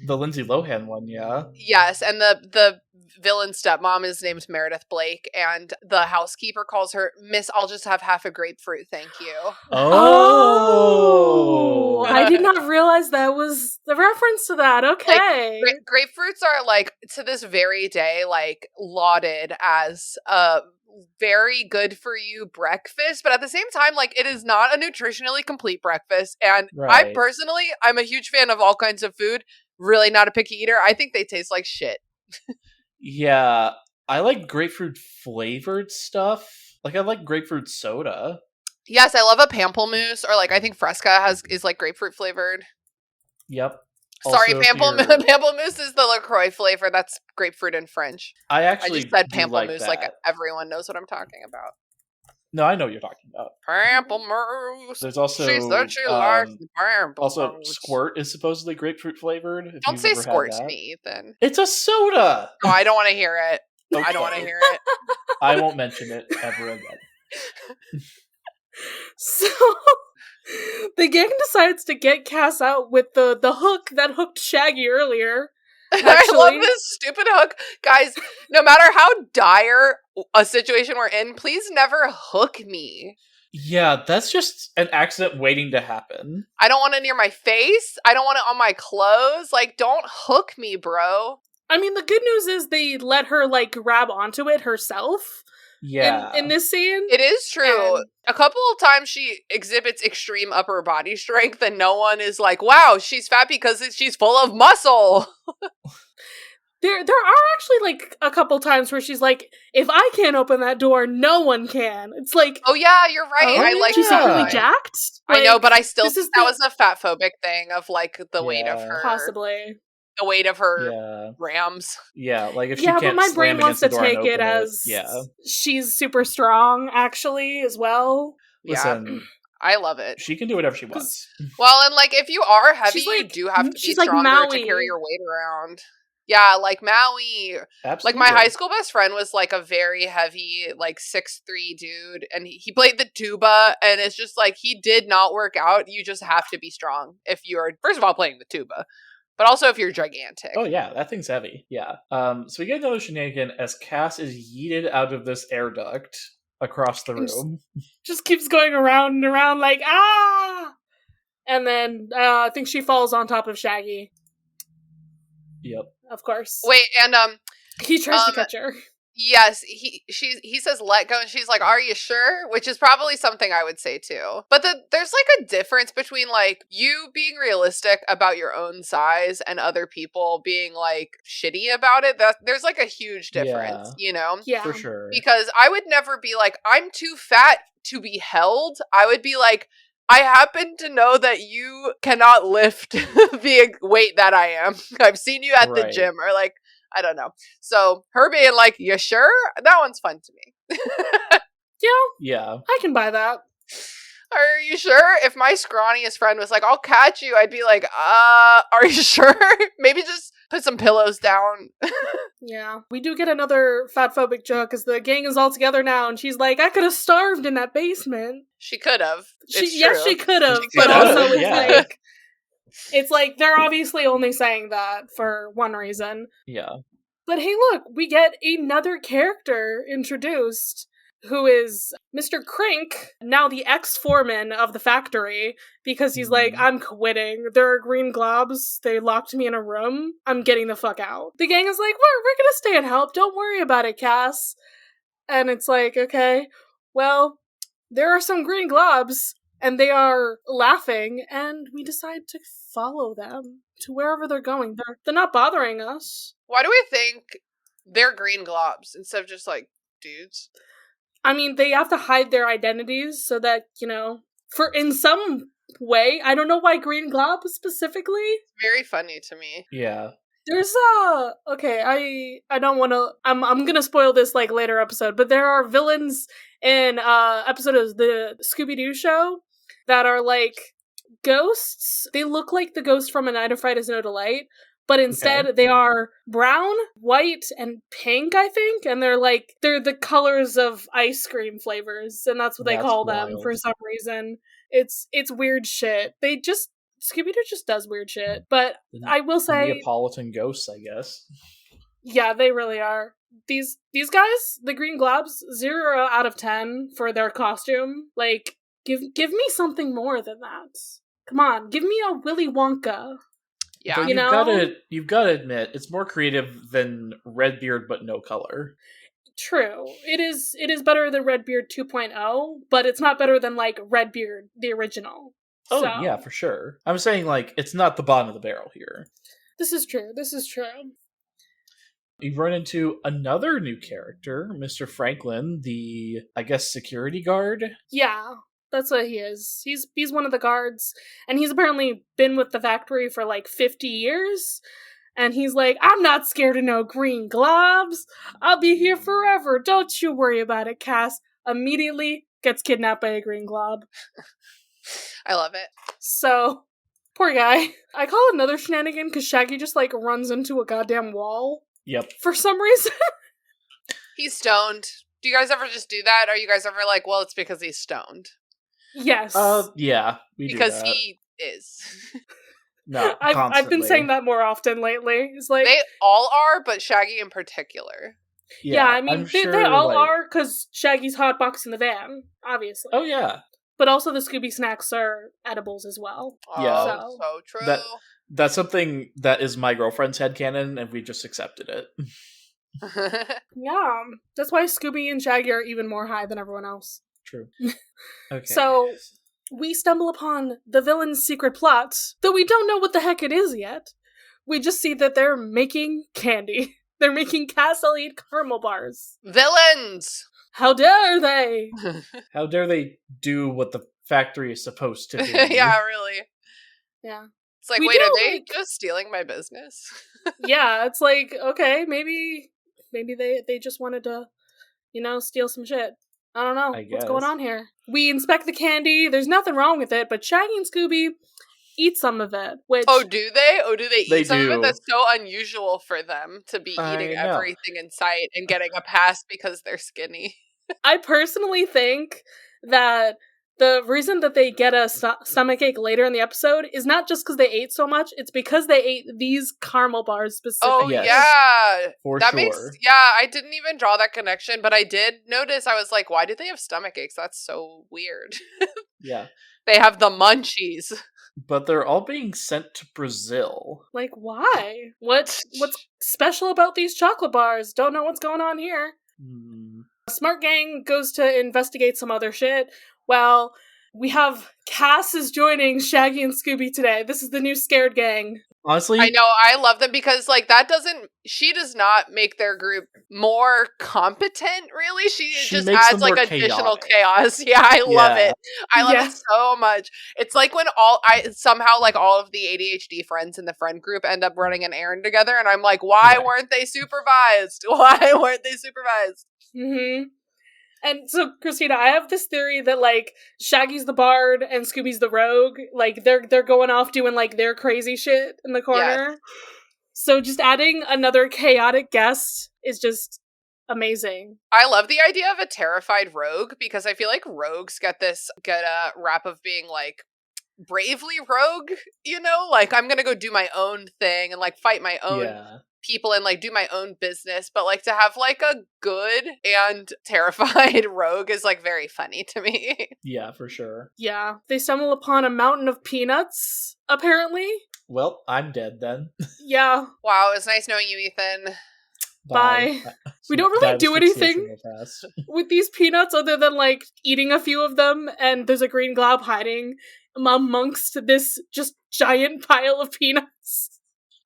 The Lindsay Lohan one, yeah. Yes, and the villain stepmom is named Meredith Blake, and the housekeeper calls her Miss, I'll just have half a grapefruit, thank you. Oh! I did not realize that was the reference to that. Okay. Like, grapefruits are, like, to this very day, like, lauded as a very good for you breakfast, but at the same time, like, it is not a nutritionally complete breakfast, and right. I'm a huge fan of all kinds of food, really not a picky eater. I think they taste like shit. Yeah, I like grapefruit flavored stuff. Like, I like grapefruit soda. Yes, I love a pamplemousse, or like I think Fresca is like grapefruit flavored. Yep. Sorry, pamplemousse is the LaCroix flavor. That's grapefruit in French. I just said pamplemousse like everyone knows what I'm talking about. No, I know what you're talking about. Pamplemousse. There's also she said she likes pamplemousse. Also, Squirt is supposedly grapefruit flavored. Don't say Squirt to me, Ethan. It's a soda. No, I don't want to hear it. Okay. I don't want to hear it. I won't mention it ever again. So the gang decides to get Cass out with the hook that hooked Shaggy earlier. I love this stupid hook. Guys, no matter how dire a situation we're in, please never hook me. Yeah, that's just an accident waiting to happen. I don't want it near my face. I don't want it on my clothes. Like, don't hook me, bro. I mean, the good news is they let her, like, grab onto it herself. Yeah. In this scene. It is true. A couple of times she exhibits extreme upper body strength and no one is like, wow, she's fat because she's full of muscle. There are actually, like, a couple times where she's like, if I can't open that door, no one can. It's like, Oh yeah, you're right. Oh, I like she's that secretly line. jacked? I know, Like, but I still this think is that was a fat phobic thing of like the weight of Yeah. her, possibly. the weight of her Yeah. rams. Yeah, like if she Yeah, but can't my brain slam wants against the to door and take it open it, as yeah. she's super strong, actually, as well. Yeah, Listen, I love it. she can do whatever she wants. Well, and like if you are heavy, She's like- you do have to be she's like stronger to Maui. carry your weight around. Yeah, like Maui. Absolutely. Like my high school best friend was like a very heavy, like 6'3" dude, and he played the tuba, and it's just like he did not work out. You just have to be strong if you're first of all playing the tuba, but also if you're gigantic. Oh yeah, that thing's heavy. Yeah. So we get another shenanigan as Cass is yeeted out of this air duct across the room. Just keeps going around and around like, ah! And then I think she falls on top of Shaggy, Yep. of course. Wait, and He tries to catch her. yes, he says let go, and she's like, "Are you sure?" Which is probably something I would say too. But there's like a difference between like you being realistic about your own size and other people being like shitty about it. There's like a huge difference, you know? Yeah. For sure. Because I would never be like, I'm too fat to be held. I would be like, I happen to know that you cannot lift the weight that I am. I've seen you at the Right. gym, or like, I don't know. So her being like, you sure? That one's fun to me. Yeah. I can buy that. Are you sure? If my scrawniest friend was like, I'll catch you, I'd be like, are you sure? Maybe just put some pillows down. Yeah. We do get another fatphobic joke as the gang is all together now, and she's like, I could have starved in that basement. She could have. Yes, she could have, She but could've, also yeah. it's like they're obviously only saying that for one reason. Yeah. But hey, look, we get another character introduced who is Mr. Crink, now the ex-foreman of the factory, because he's like, I'm quitting. There are green globs. They locked me in a room. I'm getting the fuck out. The gang is like, we're gonna stay and help. Don't worry about it, Cass. And it's like, okay, well, there are some green globs, and they are laughing, and we decide to follow them to wherever they're going. They're not bothering us. Why do we think they're green globs instead of just like dudes? I mean, they have to hide their identities so that, for in some way, I don't know why green glob specifically. Very funny to me. Yeah. There's okay, I don't want to, I'm gonna spoil this like later episode, but there are villains in episode of the Scooby-Doo show that are like ghosts. They look like the ghost from A Night of Fright is No Delight, but instead they are brown, white, and pink, I think, and they're the colors of ice cream flavors, and that's what they call them for some reason. It's weird shit. Scooby-Doo just does weird shit, but I will say Neapolitan ghosts, I guess. Yeah, they really are. These guys, the Green Globs, 0 out of 10 for their costume. Like, give me something more than that. Come on, give me a Willy Wonka. Yeah, But you've gotta admit, it's more creative than Redbeard, but no color. True. It is better than Redbeard 2.0, but it's not better than, like, Redbeard, the original. Oh, So, yeah, for sure. I'm saying, like, it's not the bottom of the barrel here. This is true. You run into another new character, Mr. Franklin, the, I guess, security guard? Yeah, that's what he is. He's one of the guards, and he's apparently been with the factory for, like, 50 years. And he's like, I'm not scared of no green globs. I'll be here forever. Don't you worry about it, Cass. Immediately gets kidnapped by a green glob. I love it. So, poor guy. I call it another shenanigan because Shaggy just, like, runs into a goddamn wall. Yep. For some reason. He's stoned. Do you guys ever just do that? Are you guys ever like, well, it's because he's stoned? Yes. Yeah, we because do that. he is. No, I've been saying that more often lately. It's like they all are, but Shaggy in particular. Yeah, I mean, sure, they all are because Shaggy's hotbox in the van, obviously. Oh, yeah. But also the Scooby snacks are edibles as well. Yeah. Oh, so true. That's something that is my girlfriend's headcanon, and we just accepted it. Yeah, that's why Scooby and Shaggy are even more high than everyone else. True. Okay. So, we stumble upon the villain's secret plot, though we don't know what the heck it is yet. we just see that they're making candy. They're making Cass Elliot caramel bars. Villains! How dare they? How dare they do what the factory is supposed to do? Yeah, really. Yeah. It's like, We wait, do, are they like- just stealing my business? Yeah, it's like, okay, maybe they just wanted to, steal some shit. I don't know. What's going guess. on here? We inspect the candy. There's nothing wrong with it, but Shaggy and Scooby eat some of it, which... Oh, do they? Oh, do they eat They some of do. it? That's so unusual for them to be eating I know. everything in sight and getting a pass because they're skinny. I personally think that the reason that they get a stomachache later in the episode is not just because they ate so much, it's because they ate these caramel bars specifically. Oh, Yes. yeah. For That sure. makes... Yeah, I didn't even draw that connection, but I did notice, I was like, why do they have stomach aches? That's so weird. Yeah. They have the munchies. But they're all being sent to Brazil. Like, why? What's special about these chocolate bars? Don't know what's going on here. Smart Gang goes to investigate some other shit. Well, we have Cass is joining Shaggy and Scooby today. This is the new Scared Gang. Honestly, I know, I love them because, like, she does not make their group more competent, really. She just makes adds, them like, more additional chaotic. chaos. Yeah, I love Yeah. it. I love it so much. It's like when all of the ADHD friends in the friend group end up running an errand together, and I'm like, why weren't they supervised? Why weren't they supervised? Mm-hmm. And so, Christina, I have this theory that, like, Shaggy's the bard and Scooby's the rogue. Like, they're going off doing, like, their crazy shit in the corner. Yes. So just adding another chaotic guest is just amazing. I love the idea of a terrified rogue because I feel like rogues get a rap of being, like, bravely rogue, Like, I'm gonna go do my own thing and, like, fight my own people and, like, do my own business, but, like, to have, like, a good and terrified rogue is, like, very funny to me. Yeah, for sure. Yeah. They stumble upon a mountain of peanuts, apparently. Well, I'm dead then. Yeah. Wow, it was nice knowing you, Ethan. Bye. We don't really do anything with these peanuts other than, like, eating a few of them, and there's a green glob hiding amongst this just giant pile of peanuts.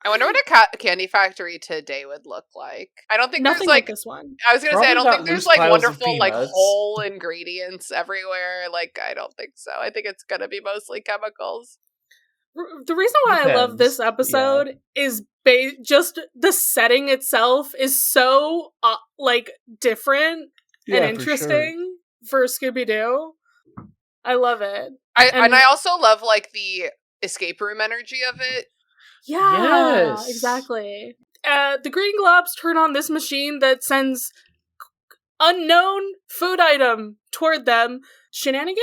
I wonder what a candy factory today would look like. I don't think Nothing there's, like this one. I was gonna say, I don't think there's, like, wonderful, like, peanuts. whole ingredients everywhere. Like, I don't think so. I think it's gonna be mostly chemicals. The reason why I love this episode is just the setting itself is so, like, different and interesting for Scooby-Doo. I love it. And I also love, like, the escape room energy of it. Yeah, exactly. The Green Globs turn on this machine that sends unknown food item toward them. Shenanigan?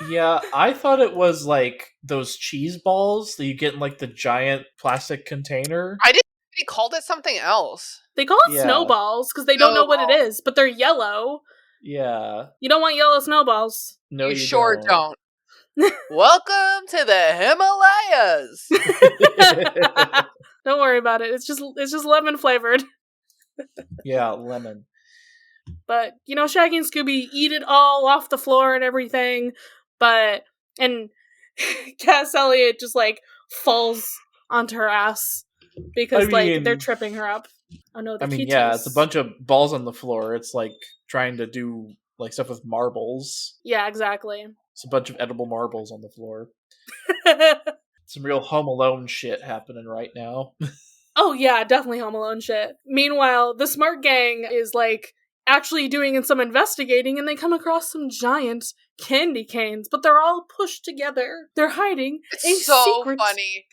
Yeah, I thought it was, like, those cheese balls that you get in, like, the giant plastic container. I didn't think they called it something else. They call it snowballs because they don't know what it is, but they're yellow. Yeah. You don't want yellow snowballs. No, you sure don't. Welcome to the Himalayas. Don't worry about it. It's just lemon flavored. Yeah, lemon. But, Shaggy and Scooby eat it all off the floor and everything. And Cass Elliot just, like, falls onto her ass because, like, they're tripping her up. Oh no, it's a bunch of balls on the floor. It's like trying to do, like, stuff with marbles. Yeah, exactly. It's a bunch of edible marbles on the floor. Some real Home Alone shit happening right now. Oh yeah, definitely Home Alone shit. Meanwhile, the Smart Gang is, like, actually doing some investigating, and they come across some giant candy canes, but they're all pushed together. They're hiding it's so funny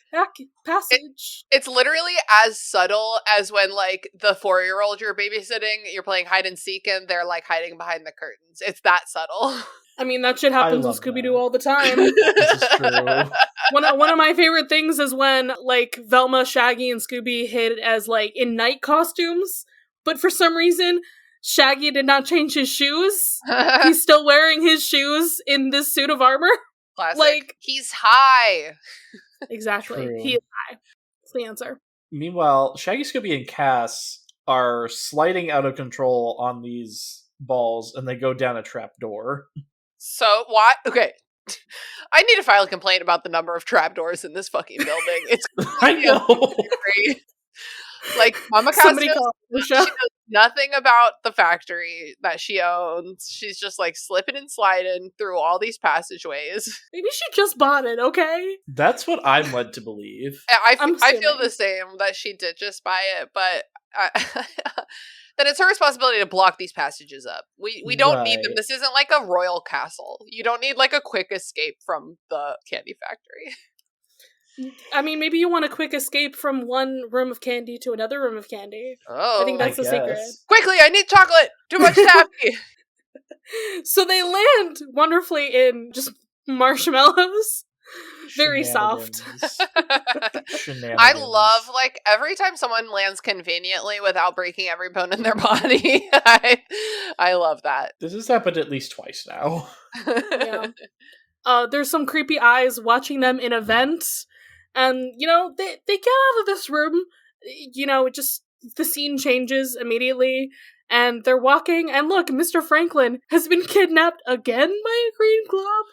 passage. It's literally as subtle as when, like, the 4-year-old you're babysitting, you're playing hide and seek, and they're, like, hiding behind the curtains. It's that subtle. I mean, that shit happens in Scooby-Doo all the time. This is true. One of my favorite things is when, like, Velma, Shaggy, and Scooby hid as, like, in night costumes, but for some reason, Shaggy did not change his shoes. He's still wearing his shoes in this suit of armor. Classic. Like, he's high. Exactly. True. He is high. That's the answer. Meanwhile, Shaggy, Scooby, and Cass are sliding out of control on these balls, and they go down a trap door. So, what? Okay. I need to file a complaint about the number of trapdoors in this fucking building. It's I know. like Mama Cass Somebody knows, call she Lucia. knows nothing about the factory that she owns. She's just like slipping and sliding through all these passageways. Maybe she just bought it, okay? That's what I'm led to believe. I I'm feel assuming. the same, that she did just buy it, but then it's her responsibility to block these passages up. We don't need them. Right. This isn't like a royal castle. You don't need like a quick escape from the candy factory. I mean, maybe you want a quick escape from one room of candy to another room of candy. Oh, I think that's I the secret. guess. quickly! I need chocolate. Too much taffy. So they land wonderfully in just marshmallows. Very soft. Shenanigans. I love, like, every time someone lands conveniently without breaking every bone in their body. I love that. This has happened at least twice now. Yeah. There's some creepy eyes watching them in a vent. And, you know, they get out of this room. You know, the scene changes immediately. And they're walking. And look, Mr. Franklin has been kidnapped again by a green glob.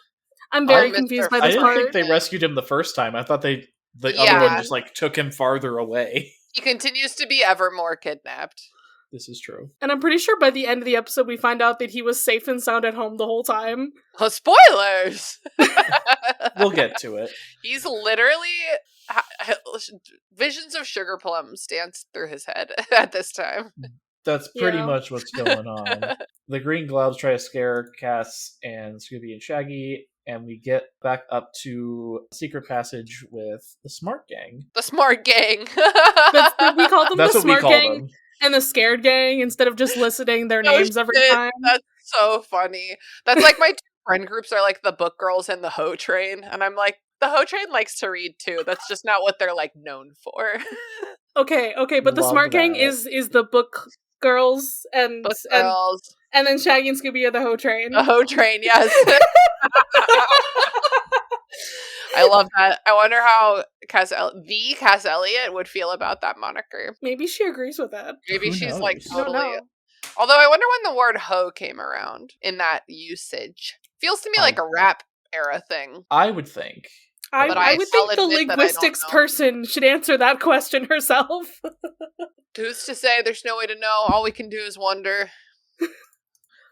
I'm very Mr. confused by I this didn't part. think they rescued him the first time. I thought the other Yeah. one just like took him farther away. He continues to be ever more kidnapped. This is true. And I'm pretty sure by the end of the episode we find out that he was safe and sound at home the whole time. Oh, spoilers! We'll get to it. He's literally visions of sugar plums dance through his head at this time. That's pretty Yeah. much what's going on. The Green Globs try to scare Cass and Scooby and Shaggy, and we get back up to Secret Passage with the Smart Gang. The smart gang. We call them That's the what we smart call gang them. and the scared gang instead of just listing their names every shit, time. That's so funny. That's like my two friend groups are like the book girls and the hoe train, and I'm like, the hoe train likes to read too. That's just not what they're like known for. Okay, but the Love smart gang that. is the book girls and Book girls. and then Shaggy and Scooby are the hoe train. The hoe train, yes. I love that. I wonder how Cass Elliot would feel about that moniker. Maybe she agrees with that. Maybe Who she's like knows? I don't totally. know. Although I wonder when the word hoe came around in that usage. Feels to me like a rap era thing. I would think. But I would think the I'll admit that I don't linguistics know. person should answer that question herself. Who's to say? There's no way to know. All we can do is wonder.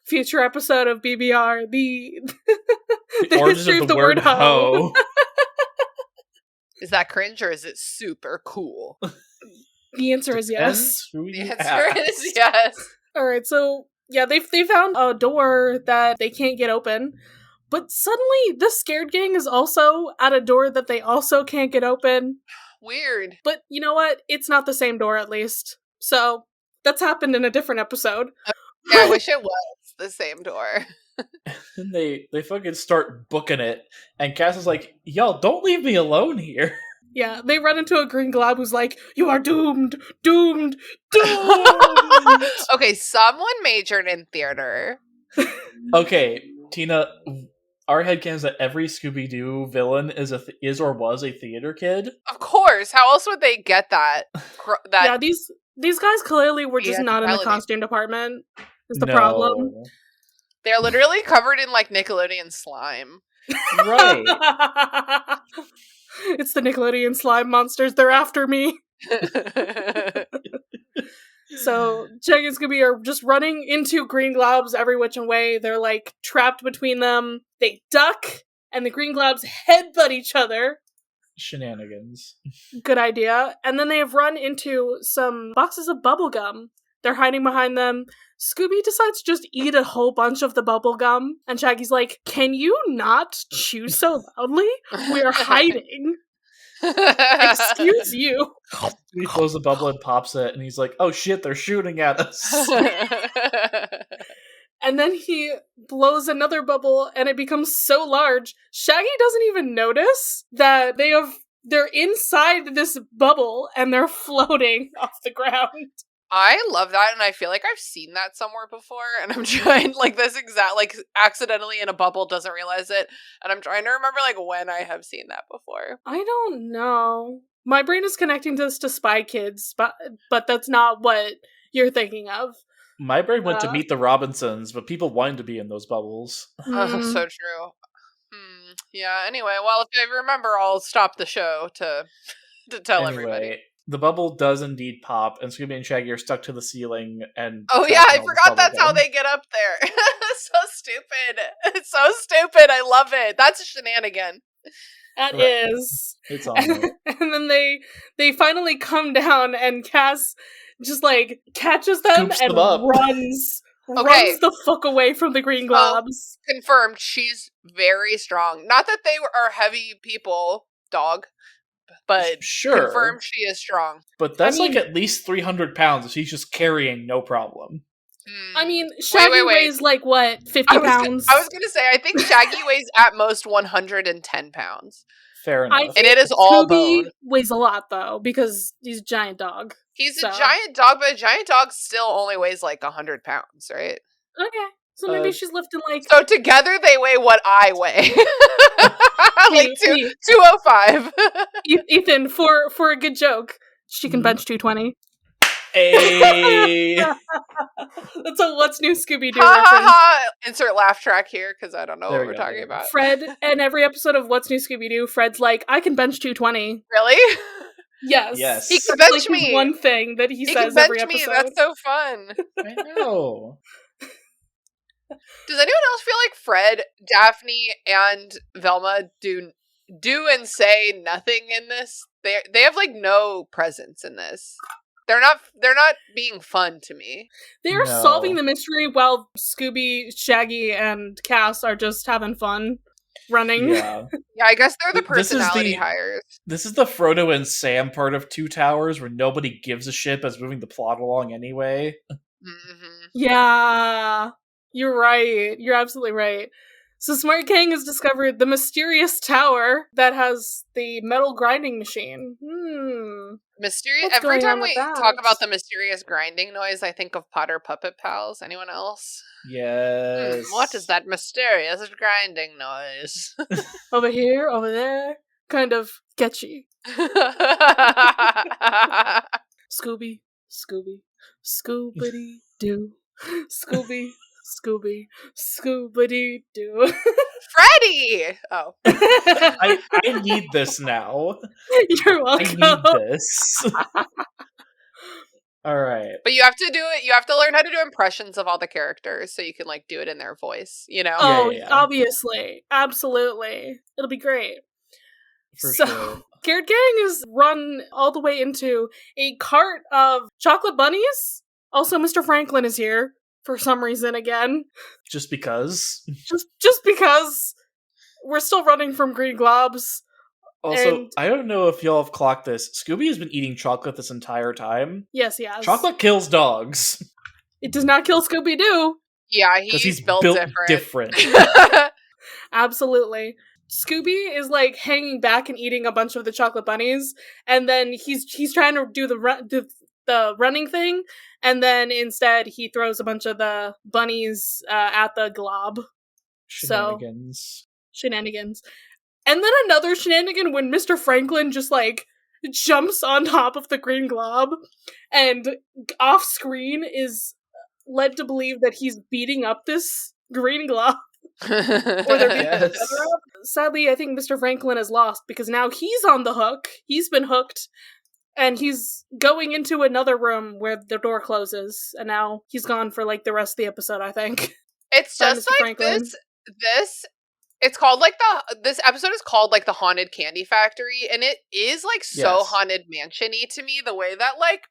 Future episode of BBR, the Origins history of the word hoe. Is that cringe or is it super cool? The answer is yes. Depends who The you answer ask. is yes. All right, so yeah, they found a door that they can't get open, but suddenly the scared gang is also at a door that they also can't get open. Weird. But you know what? It's not the same door, at least. So that's happened in a different episode. Yeah, I wish it was the same door. And they fucking start booking it, and Cass is like, "Y'all, don't leave me alone here." Yeah, they run into a green glob who's like, "You are doomed, doomed, doomed." Okay, someone majored in theater. Okay, Tina, our headcanon is that every Scooby-Doo villain is or was a theater kid. Of course. How else would they get that? Yeah, these guys clearly were just Yeah, not in the reality. costume department. Is the No. problem? They're literally covered in like Nickelodeon slime. Right. It's the Nickelodeon slime monsters. They're after me. So Shaggy and Scooby are just running into green globs every which way. They're like trapped between them. They duck, and the green globs headbutt each other. Shenanigans. Good idea. And then they have run into some boxes of bubblegum. They're hiding behind them. Scooby decides to just eat a whole bunch of the bubblegum. And Shaggy's like, "Can you not chew so loudly? We are hiding. Excuse you." He blows the bubble and pops it, and he's like, "Oh shit, they're shooting at us." And then he blows another bubble, and it becomes so large, Shaggy doesn't even notice that they're inside this bubble, and they're floating off the ground. I love that, and I feel like I've seen that somewhere before, and I'm trying, like, this exact, like, accidentally in a bubble, doesn't realize it, and I'm trying to remember, like, when I have seen that before. I don't know. My brain is connecting this to Spy Kids, but that's not what you're thinking of. My brain went to Meet the Robinsons, but people wanted to be in those bubbles. Mm. So true. Yeah, anyway, well, if I remember, I'll stop the show to tell everybody. The bubble does indeed pop, and Scooby and Shaggy are stuck to the ceiling and Oh yeah, I forgot that's how they get up there. So stupid. It's so stupid. I love it. That's a shenanigan. That is. It's on it. And then they finally come down, and Cass just like catches them Scoops and them up. runs the fuck away from the green globs. Confirmed, she's very strong. Not that they are heavy people, dog, but sure. Confirmed she is strong. But that's like at least 300 pounds that she's just carrying, no problem. I mean, Shaggy weighs like, what, 50 pounds? I was going to say, I think Shaggy weighs at most 110 pounds. Fair enough. And it is all Scooby bone. Weighs a lot, though, because he's a giant dog. He's a giant dog, but a giant dog still only weighs like 100 pounds, right? Okay. So maybe she's lifting like... So together they weigh what I weigh. Like 205. Ethan, for a good joke, she can bench 220. Hey. That's a What's New Scooby-Doo reference. Insert laugh track here, because I don't know what we're talking about. Fred, in every episode of What's New Scooby-Doo, Fred's like, I can bench 220. Really? Yes. He can bench me. One thing that he says every episode. Me. That's so fun. I know. Does anyone else feel like Fred, Daphne, and Velma do and say nothing in this? They have like no presence in this. They're not being fun to me. They are solving the mystery while Scooby, Shaggy, and Cass are just having fun running. Yeah, I guess they're the personality hires. This is the Frodo and Sam part of Two Towers where nobody gives a shit as moving the plot along anyway. Mm-hmm. Yeah, you're right. You're absolutely right. So Smart King has discovered the mysterious tower that has the metal grinding machine. Mysterious. Every time we talk about the mysterious grinding noise, I think of Potter Puppet Pals. Anyone else? Yes. What is that mysterious grinding noise? Over here, over there. Kind of sketchy. Scooby, Scooby, Scooby-Doo. Scooby, Scooby, Scooby-Doo. Freddie! Oh. I need this now. You're welcome. I need this. All right. But you have to do it. You have to learn how to do impressions of all the characters so you can like do it in their voice, you know? Oh, obviously. Absolutely. It'll be great. For sure. Carrot Gang is run all the way into a cart of chocolate bunnies. Also, Mr. Franklin is here for some reason again. Just because? Just because we're still running from green globs. Also, I don't know if y'all have clocked this. Scooby has been eating chocolate this entire time. Yes, he has. Chocolate kills dogs. It does not kill Scooby-Doo. Yeah, he's built different. Absolutely. Scooby is like hanging back and eating a bunch of the chocolate bunnies, and then he's trying to do the running thing, and then instead he throws a bunch of the bunnies at the glob. Shenanigans. And then another shenanigan when Mr. Franklin just like jumps on top of the green glob and off screen is led to believe that he's beating up this green glob. Or they're beating each other up. Sadly, I think Mr. Franklin is lost because now he's on the hook. He's been hooked. And he's going into another room where the door closes. And now he's gone for like the rest of the episode, I think. It's just like Franklin. This it's called like this episode is called like the Haunted Candy Factory, and it is like so Haunted Mansion-y to me, the way that like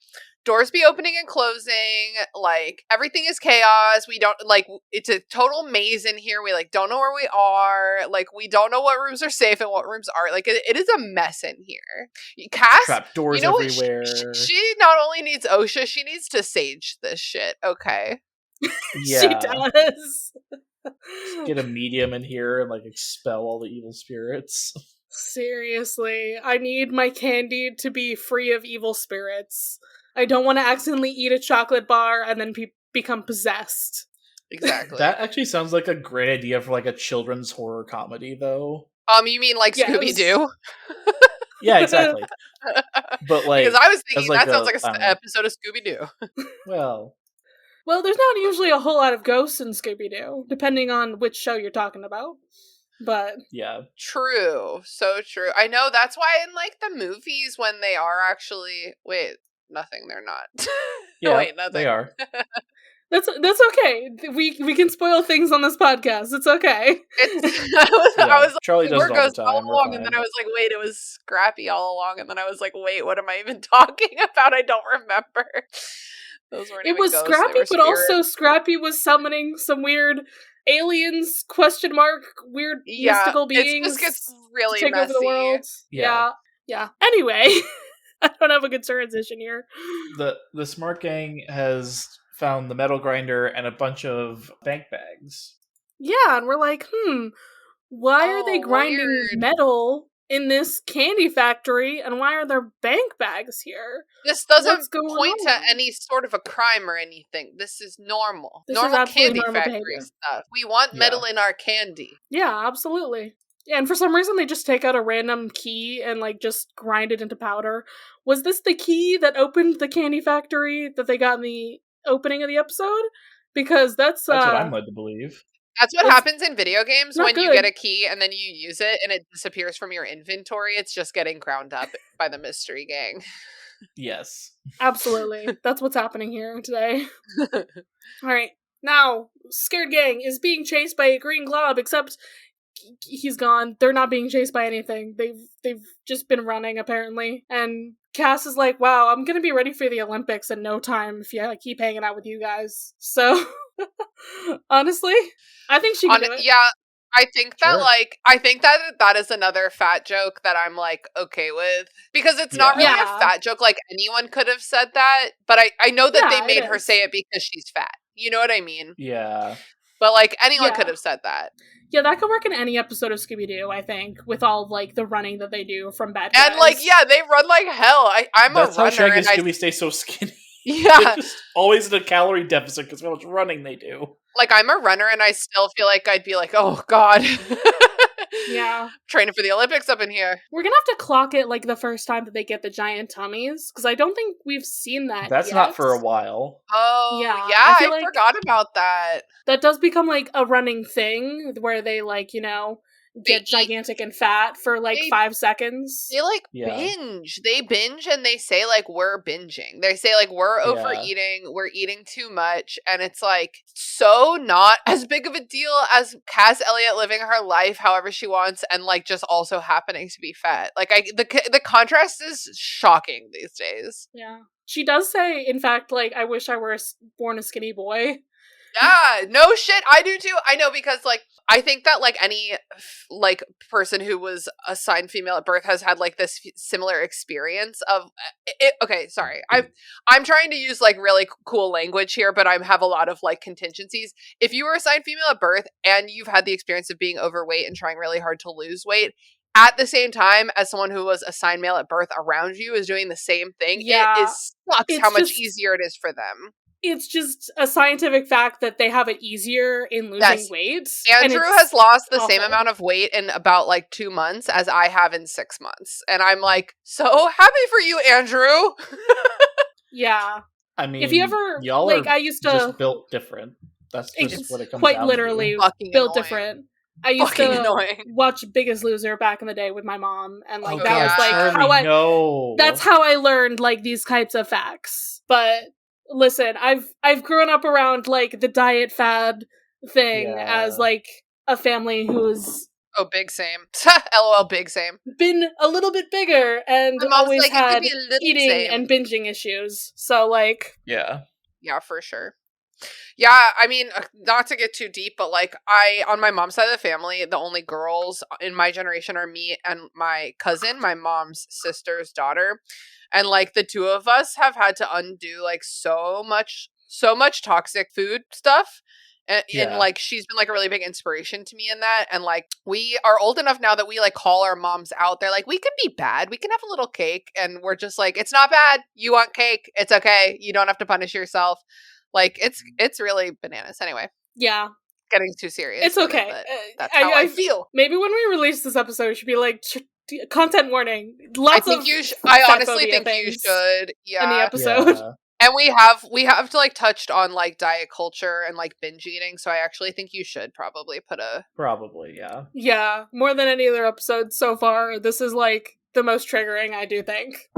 doors be opening and closing, like everything is chaos. We don't like it's a total maze in here. We like don't know where we are. Like we don't know what rooms are safe and what rooms aren't. Like it is a mess in here. Cass, trap doors everywhere. She not only needs OSHA, she needs to sage this shit. Okay. Yeah. She does. Get a medium in here and like expel all the evil spirits. Seriously, I need my candy to be free of evil spirits. I don't want to accidentally eat a chocolate bar and then become possessed. Exactly. That actually sounds like a great idea for like a children's horror comedy, though. You mean like Scooby-Doo? Yeah, exactly. But like, because I was thinking that sounds like an episode of Scooby-Doo. Well, there's not usually a whole lot of ghosts in Scooby-Doo, depending on which show you're talking about. But yeah. True. So true. I know that's why in like the movies when they are actually nothing, they're not. Yeah, Wait, nothing. they are. that's okay. We can spoil things on this podcast. It's okay. I was like, Charlie does it all the goes time. all We're along, fine. and then I was like, wait, it was Scrappy all along, and then I was like, wait, what am I even talking about? I don't remember. Those weren't It even was ghosts, Scrappy, they were but also spirits. Scrappy was summoning some weird aliens, weird mystical beings it just gets really to take messy. over the world. Yeah. Yeah. Anyway, I don't have a good transition here. The Smart Gang has found the metal grinder and a bunch of bank bags. Yeah, and we're like, why are they grinding Weird. metal in this candy factory, and why are there bank bags here? This doesn't What's going point to on? any sort of a crime or anything. This is normal. This is normal absolutely candy normal factory behavior. stuff. We want metal in our candy. Yeah, absolutely. Yeah, and for some reason they just take out a random key and like just grind it into powder. Was this the key that opened the candy factory that they got in the opening of the episode? Because that's what I'm led to believe. That's what happens in video games not when you good. get a key and then you use it and it disappears from your inventory. It's just getting ground up by the mystery gang. Yes. Absolutely. That's what's happening here today. Alright. Now, Scared Gang is being chased by a green glob, except he's gone. They're not being chased by anything. They've just been running, apparently. And Cass is like, wow, I'm gonna be ready for the Olympics in no time if I keep hanging out with you guys. So, honestly, I think she can do it. Yeah, I think that Sure. that is another fat joke that I'm like okay with, because it's not really Yeah. a fat joke. Like anyone could have said that, but I know that they made her say it because she's fat. You know what I mean? Yeah. But like anyone could have said that. Yeah, that could work in any episode of Scooby-Doo, I think, with all of, like, the running that they do from bad guys. And like, yeah, they run like hell. I'm That's a runner. how Shaggy and and Scooby stay so skinny. Yeah. They're just always in a calorie deficit because how much running they do. Like, I'm a runner and I still feel like I'd be like, oh god. Yeah. Training for the Olympics up in here. We're gonna have to clock it, like, the first time that they get the giant tummies, because I don't think we've seen that That's yet. not for a while. Oh, Yeah, yeah, I feel I like- forgot about that. That does become, like, a running thing, where they, like, you know, get gigantic and fat for, like, 5 seconds. They, like, Yeah. binge. They binge and they say, like, we're binging. They say, like, we're overeating, we're eating too much, and it's, like, so not as big of a deal as Cass Elliot living her life however she wants and, like, just also happening to be fat. Like, the contrast is shocking these days. Yeah. She does say, in fact, like, I wish I were born a skinny boy. Yeah, no shit, I do too. I know, because like I think that like any like person who was assigned female at birth has had like this similar experience of it. Okay, sorry, I'm trying to use like really cool language here, but I have a lot of like contingencies. If you were assigned female at birth and you've had the experience of being overweight and trying really hard to lose weight, at the same time as someone who was assigned male at birth around you is doing the same thing, Yeah, it sucks how much easier it is for them. It's just a scientific fact that they have it easier in losing weight. Andrew has lost the same awful. amount of weight in about like 2 months as I have in 6 months. And I'm like, so happy for you, Andrew. Yeah. I mean, if you ever, y'all like, are I used to just built different. That's just it's what it comes quite down literally to. Fucking built annoying. different. I used Fucking to annoying. watch Biggest Loser back in the day with my mom, and like Oh, that was God, like Charlie, how I no. that's how I learned like these types of facts. But listen, I've grown up around like the diet fad thing as like a family who's Oh, big same. LOL, big same. been a little bit bigger and My mom's always like, it could had be a little eating same. and binging issues. So like Yeah. Yeah, for sure. Yeah, I mean, not to get too deep, but like on my mom's side of the family, the only girls in my generation are me and my cousin, my mom's sister's daughter. And like the two of us have had to undo like so much toxic food stuff. And like she's been like a really big inspiration to me in that. And like we are old enough now that we like call our moms out. They're like, we can be bad. We can have a little cake. And we're just like, it's not bad. You want cake. It's okay. You don't have to punish yourself. Like it's really bananas. Anyway. yeah. Getting too serious. It's okay. That's how I feel. Maybe when we release this episode, it should be like content warning. Lots I think of I honestly fatphobia think you things should. Yeah. in the episode. Yeah. And we have to like touched on like diet culture and like binge eating, so I actually think you should probably put a Probably, yeah. Yeah, more than any other episode so far, this is like the most triggering, I do think.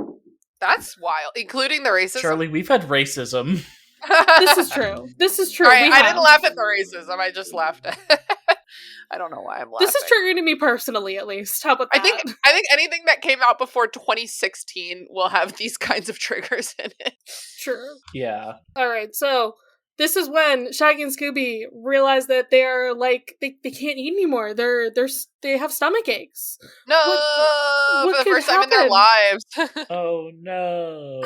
That's wild, including the racism. Charlie, we've had racism. This is true. This is true. Alright, I didn't laugh at the racism, I just laughed at I don't know why I'm laughing. This is triggering to me personally, at least. How about that? I think anything that came out before 2016 will have these kinds of triggers in it. True. Yeah. Alright, so this is when Shaggy and Scooby realize that they're like they can't eat anymore. They have stomach aches. No, what for the could first time in their happen? lives. Oh no.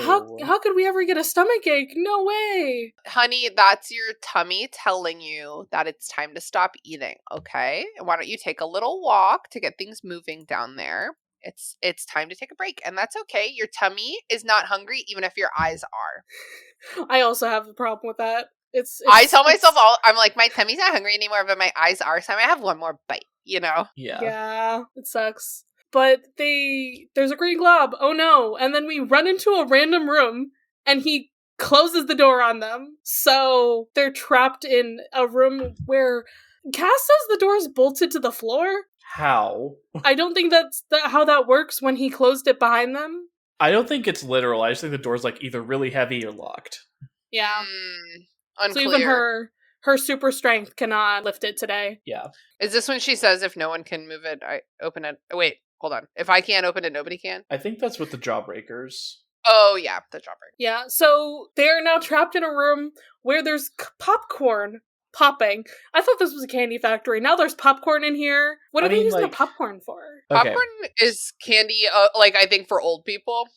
How could we ever get a stomach ache? No way. Honey, that's your tummy telling you that it's time to stop eating, okay? And why don't you take a little walk to get things moving down there? It's time to take a break, and that's okay. Your tummy is not hungry even if your eyes are. I also have a problem with that. I tell myself I'm like, my tummy's not hungry anymore, but my eyes are, so I might have one more bite, you know? Yeah, it sucks. But there's a green glob. Oh no. And then we run into a random room and he closes the door on them. So they're trapped in a room where Cass says the door is bolted to the floor. How? I don't think that's how that works when he closed it behind them. I don't think it's literal. I just think the door's like either really heavy or locked. Yeah. Unclear. So even her super strength cannot lift it today. Yeah. Is this when she says if no one can move it, I open it? Wait, hold on. If I can't open it, nobody can? I think that's with the Jawbreakers. Oh, yeah, the jawbreaker. Yeah, so they're now trapped in a room where there's popcorn popping. I thought this was a candy factory. Now there's popcorn in here. What are they using the popcorn for? Okay. Popcorn is candy, like, I think for old people.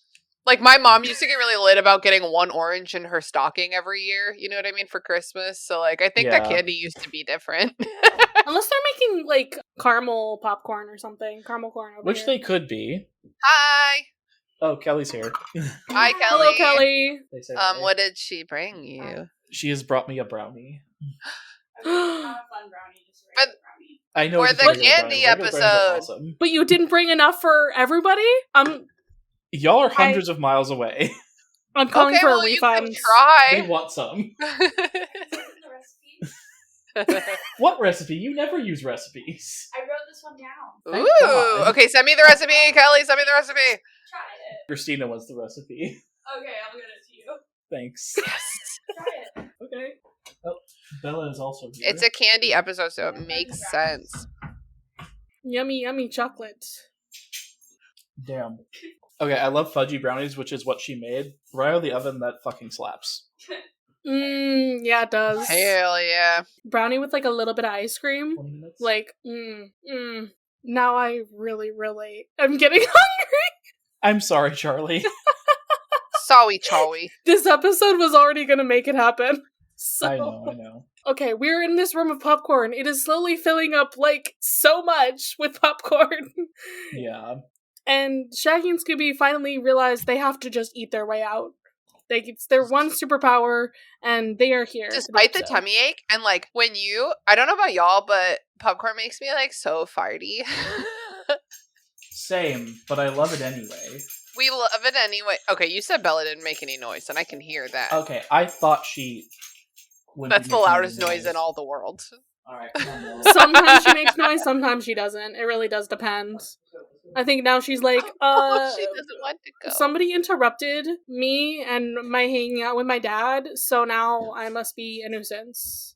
Like, my mom used to get really lit about getting one orange in her stocking every year, you know what I mean, for Christmas. So, like, I think that candy used to be different. Unless they're making, like, caramel popcorn or something. Caramel corn over Which here. they could be. Hi! Oh, Kelly's here. Hi, Kelly. Hello, Kelly. They say hi. What did she bring you? She has brought me a brownie. But I know for it's the a regular candy brownie. Regular brownies are episode. awesome. But you didn't bring enough for everybody? Y'all are hundreds of miles away. I'm calling okay, for well, a you can refund. They try. want some. What recipe? You never use recipes. I wrote this one down. Thank Ooh, God. okay, send me the recipe, Kelly, send me the recipe. Try it. Christina wants the recipe. Okay, I'll get it to you. Thanks. Try it. Okay. Oh, Bella is also here. It's a candy episode, so it makes sense. Yummy, yummy chocolate. Damn. Okay, I love fudgy brownies, which is what she made. Right out of the oven, that fucking slaps. Yeah, it does. Hell yeah. Brownie with like a little bit of ice cream. 20 minutes? Like, Now I really, really am getting hungry. I'm sorry, Charlie. Sorry, Chowie. This episode was already gonna make it happen. So. I know. Okay, we're in this room of popcorn. It is slowly filling up, like, so much with popcorn. Yeah. And Shaggy and Scooby finally realize they have to just eat their way out. It's their one superpower, and they are here. Despite the tummy ache, and like when I don't know about y'all, but popcorn makes me like so farty. Same, but I love it anyway. We love it anyway. Okay, you said Bella didn't make any noise, and I can hear that. Okay, I thought she... That's the loudest noise in all the world. Alright, come on, Bella. Sometimes she makes noise, sometimes she doesn't. It really does depend. I think now she's like, She doesn't want to go. somebody interrupted me and my hanging out with my dad, so now I must be a nuisance.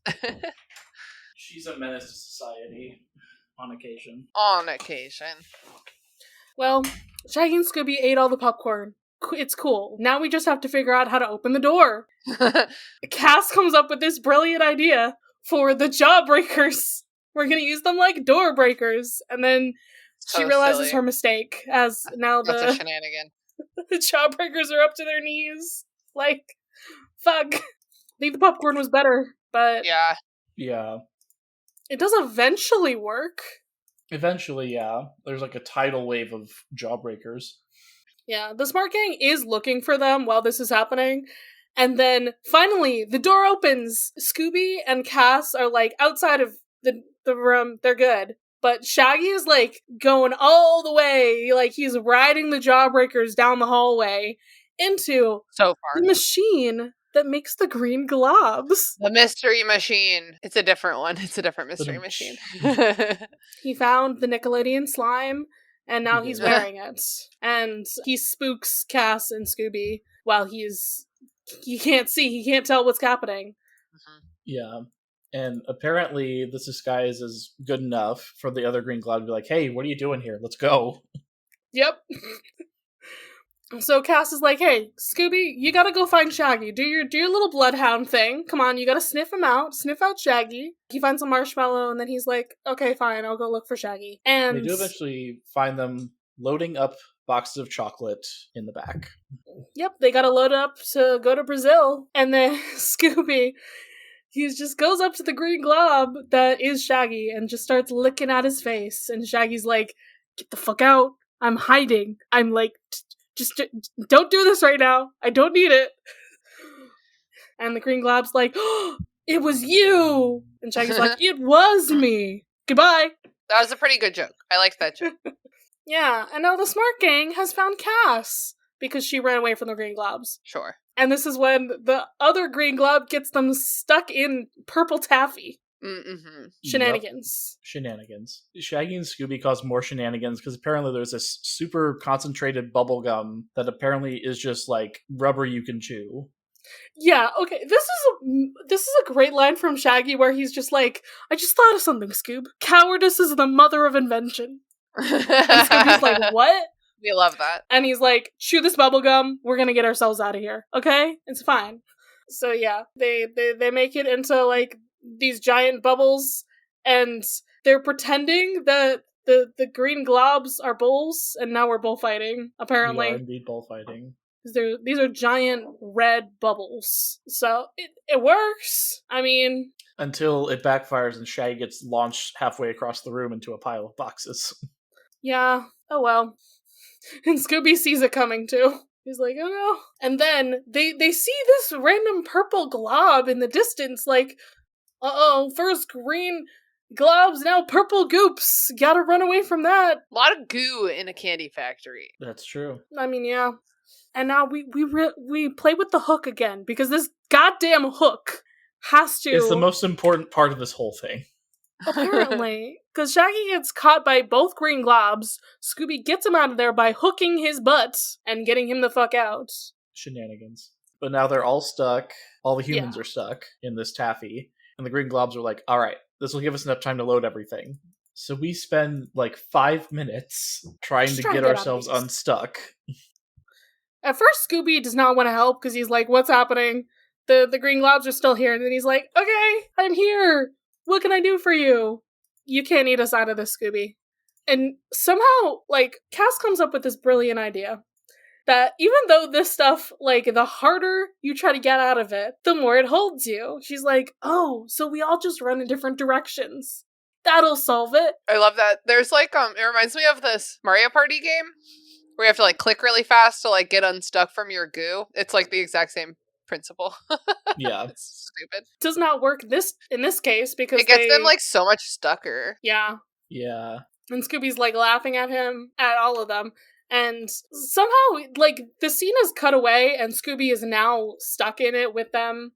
She's a menace to society. On occasion. On occasion. Well, Shaggy and Scooby ate all the popcorn. It's cool. Now we just have to figure out how to open the door. Cass comes up with this brilliant idea for the Jawbreakers. We're gonna use them like door breakers. And then she realizes her mistake, as now That's a shenanigan. the Jawbreakers are up to their knees. Like, fuck. I think the popcorn was better, but Yeah. Yeah. it does eventually work. Eventually, yeah. There's like a tidal wave of Jawbreakers. Yeah, the Smart Gang is looking for them while this is happening. And then, finally, the door opens. Scooby and Cass are, like, outside of the room. They're good. But Shaggy is, like, going all the way. Like, he's riding the Jawbreakers down the hallway into So far. the machine that makes the green globs. The mystery machine. It's a different one. It's a different mystery machine. He found the Nickelodeon slime, and now he's did. wearing it. And he spooks Cass and Scooby while he can't see, he can't tell what's happening. Yeah. And apparently this disguise is good enough for the other green glob to be like, hey, what are you doing here? Let's go. Yep. So Cass is like, hey, Scooby, you gotta go find Shaggy. Do your little bloodhound thing. Come on, you gotta sniff him out. Sniff out Shaggy. He finds a marshmallow, and then he's like, okay, fine, I'll go look for Shaggy. And They do eventually find them loading up boxes of chocolate in the back. Yep, they gotta load up to go to Brazil. And then Scooby, he just goes up to the green glob that is Shaggy and just starts licking at his face. And Shaggy's like, get the fuck out. I'm hiding. I'm like, just don't do this right now. I don't need it. And the green glob's like, oh, it was you. And Shaggy's like, it was me. Goodbye. That was a pretty good joke. I liked that joke. Yeah, and now the smart gang has found Cass because she ran away from the green globs. Sure. And this is when the other green glob gets them stuck in purple taffy. Mm-hmm. Shenanigans. Yep. Shenanigans. Shaggy and Scooby cause more shenanigans because apparently there's this super concentrated bubble gum that apparently is just like rubber you can chew. Yeah, okay. This is a great line from Shaggy where he's just like, I just thought of something, Scoob. Cowardice is the mother of invention. And Scooby's like, what? We love that. And he's like, chew this bubble gum. We're gonna get ourselves out of here. Okay? It's fine. So yeah, they make it into like these giant bubbles, and they're pretending that the green globs are bulls, and now we're bullfighting, apparently. We are indeed bullfighting. These are giant red bubbles. So it works. I mean... Until it backfires and Shaggy gets launched halfway across the room into a pile of boxes. Yeah, oh well. And Scooby sees it coming too. He's like, oh no. And then they see this random purple glob in the distance, like, uh-oh, first green globs, now purple goops. Gotta run away from that. A lot of goo in a candy factory. That's true. I mean, yeah. And now we play with the hook again, because this goddamn hook has to... It's the most important part of this whole thing. Apparently. Because Shaggy gets caught by both green globs, Scooby gets him out of there by hooking his butt and getting him the fuck out. Shenanigans. But now they're all stuck. All the humans are stuck in this taffy. And the green globs are like, alright, this will give us enough time to load everything. So we spend like 5 minutes trying to get ourselves unstuck. At first, Scooby does not want to help because he's like, what's happening? The green globs are still here. And then he's like, okay, I'm here. What can I do for you? You can't eat us out of this, Scooby. And somehow, like, Cass comes up with this brilliant idea that even though this stuff, like, the harder you try to get out of it, the more it holds you. She's like, oh, so we all just run in different directions. That'll solve it. I love that. There's like, it reminds me of this Mario Party game where you have to like click really fast to like get unstuck from your goo. It's like the exact same principle. Yeah. It's stupid. Does not work in this case because it gets them like so much stucker. Yeah. Yeah. And Scooby's like laughing at him, at all of them. And somehow, like, the scene is cut away and Scooby is now stuck in it with them.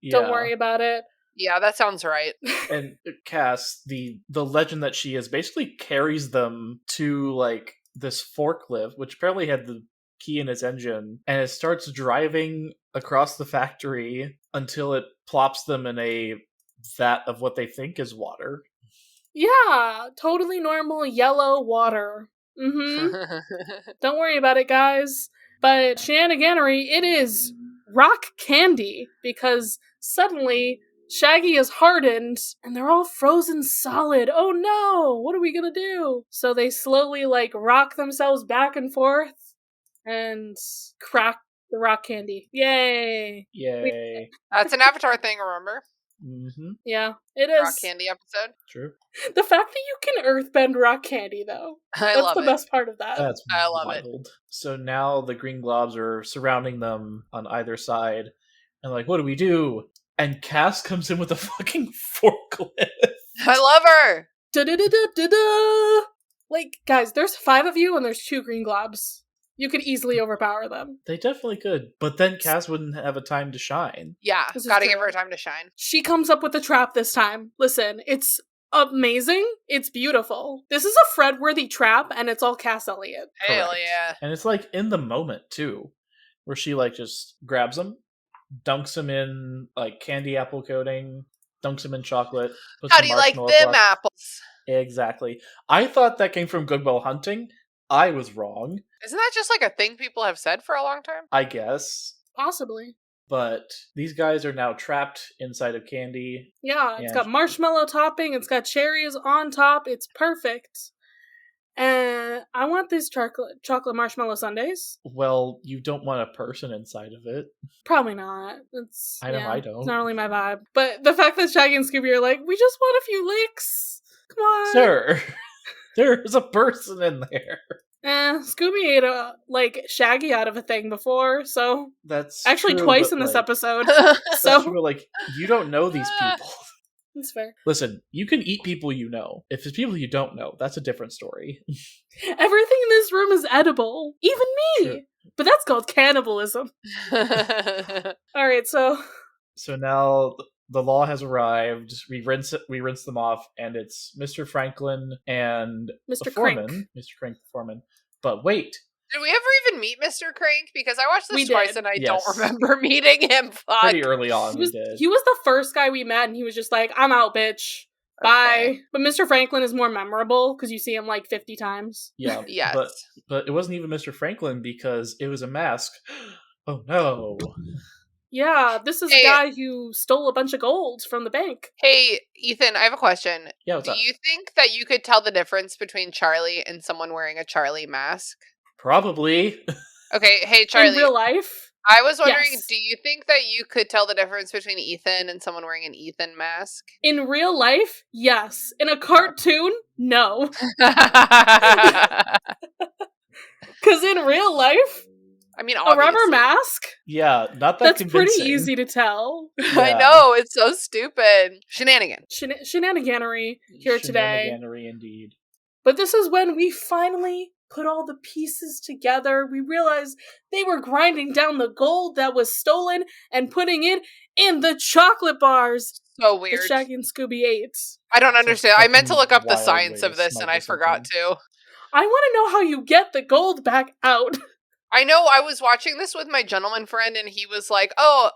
Yeah. Don't worry about it. Yeah, that sounds right. And Cass, the legend that she is, basically carries them to like this forklift, which apparently had the key in its engine, and it starts driving across the factory until it plops them in a vat of what they think is water. Yeah, totally normal yellow water. Don't worry about it, guys. But shenaniganery, it is rock candy, because suddenly Shaggy is hardened, and they're all frozen solid. Oh no! What are we gonna do? So they slowly, like, rock themselves back and forth, and crack the rock candy. Yay! Yay. That's an Avatar thing, remember? Mm-hmm. Yeah, it is. Rock candy episode. True. The fact that you can earthbend rock candy, though. I love That's the it. best part of that. That's I love wild. So now the green globs are surrounding them on either side, and like, what do we do? And Cass comes in with a fucking forklift. I love her! Da-da-da-da-da-da! Like, guys, there's 5 of you and there's 2 green globs. You could easily overpower them. They definitely could. But then Cass wouldn't have a time to shine. Yeah, This is gotta give true. her time to shine. She comes up with the trap this time. Listen, it's amazing. It's beautiful. This is a Fred-worthy trap, and it's all Cass Elliot. Hell Correct. yeah. And it's like in the moment too, where she like just grabs him, dunks him in like candy apple coating, dunks him in chocolate. Puts How some do you like marshmallow them plus- apples? Exactly. I thought that came from Good Will Hunting. I was wrong, Isn't that just like a thing people have said for a long time? I guess. Possibly. But these guys are now trapped inside of candy. Yeah, it's Yeah. got marshmallow topping, it's got cherries on top, it's perfect. And I want these chocolate marshmallow sundaes. Well, you don't want a person inside of it. Probably not. It's I know I don't. It's not really my vibe. But the fact that Shaggy and Scooby are like, we just want a few licks. Come on. Sir, there's a person in there. Scooby ate Shaggy out of a thing before, so That's actually true, twice but, in this like, episode. That's So true, like, you don't know these people. it's fair. Listen, you can eat people you know. If it's people you don't know, that's a different story. Everything in this room is edible. Even me. True. But that's called cannibalism. Alright, so So now the law has arrived. We rinse them off, and it's Mr. Franklin and the Mr. foreman, Crank. Mr. Crank, the foreman. But wait, Did we ever even meet Mr. Crank? Because I watched this We twice did. and I Yes. don't remember meeting him. Fuck. pretty early on we did. He was the first guy we met, and he was just like, I'm out, bitch. Bye. Okay. But Mr. Franklin is more memorable because you see him like 50 times. Yeah, Yes. but it wasn't even Mr. Franklin because it was a mask. Oh no. Yeah, this is Hey. a guy who stole a bunch of gold from the bank. Hey, Ethan, I have a question. Yeah, what's Do up? you think that you could tell the difference between Charlie and someone wearing a Charlie mask? Probably. Okay, hey In Charlie. real life, I was wondering, Yes. do you think that you could tell the difference between Ethan and someone wearing an Ethan mask? in real life, yes. In a cartoon, no. I Because in real life, mean, a rubber obviously. mask, Yeah, not that that's convincing. pretty easy to tell. I Yeah. know, it's so stupid. Shenanigan. Shenaniganery here today. Shenaniganery indeed. But this is when we finally put all the pieces together. We realized they were grinding down the gold that was stolen and putting it in the chocolate bars So that weird. Shaggy and Scooby ate. I don't understand. I meant to fucking look up the wild science way of to this and I smuggle forgot to. I want to know how you get the gold back out. I know I was watching this with my gentleman friend and he was like, "Oh,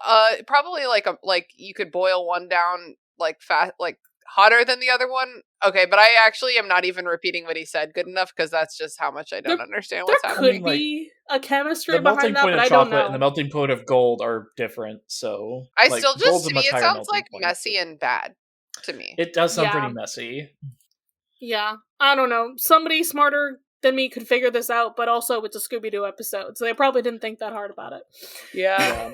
probably like you could boil one down like fast like hotter than the other one." Okay, but I actually am not even repeating what he said good enough because that's just how much I don't understand There what's happening. could like, be a chemistry The melting behind that, point but of I don't chocolate know. and the melting point of gold are different, so I like, still gold's just a to much me it higher sounds melting like point. messy and bad to me. It does sound Yeah. pretty messy. Yeah, I don't know. Somebody smarter than me could figure this out, but also it's a Scooby-Doo episode, so they probably didn't think that hard about it. Yeah.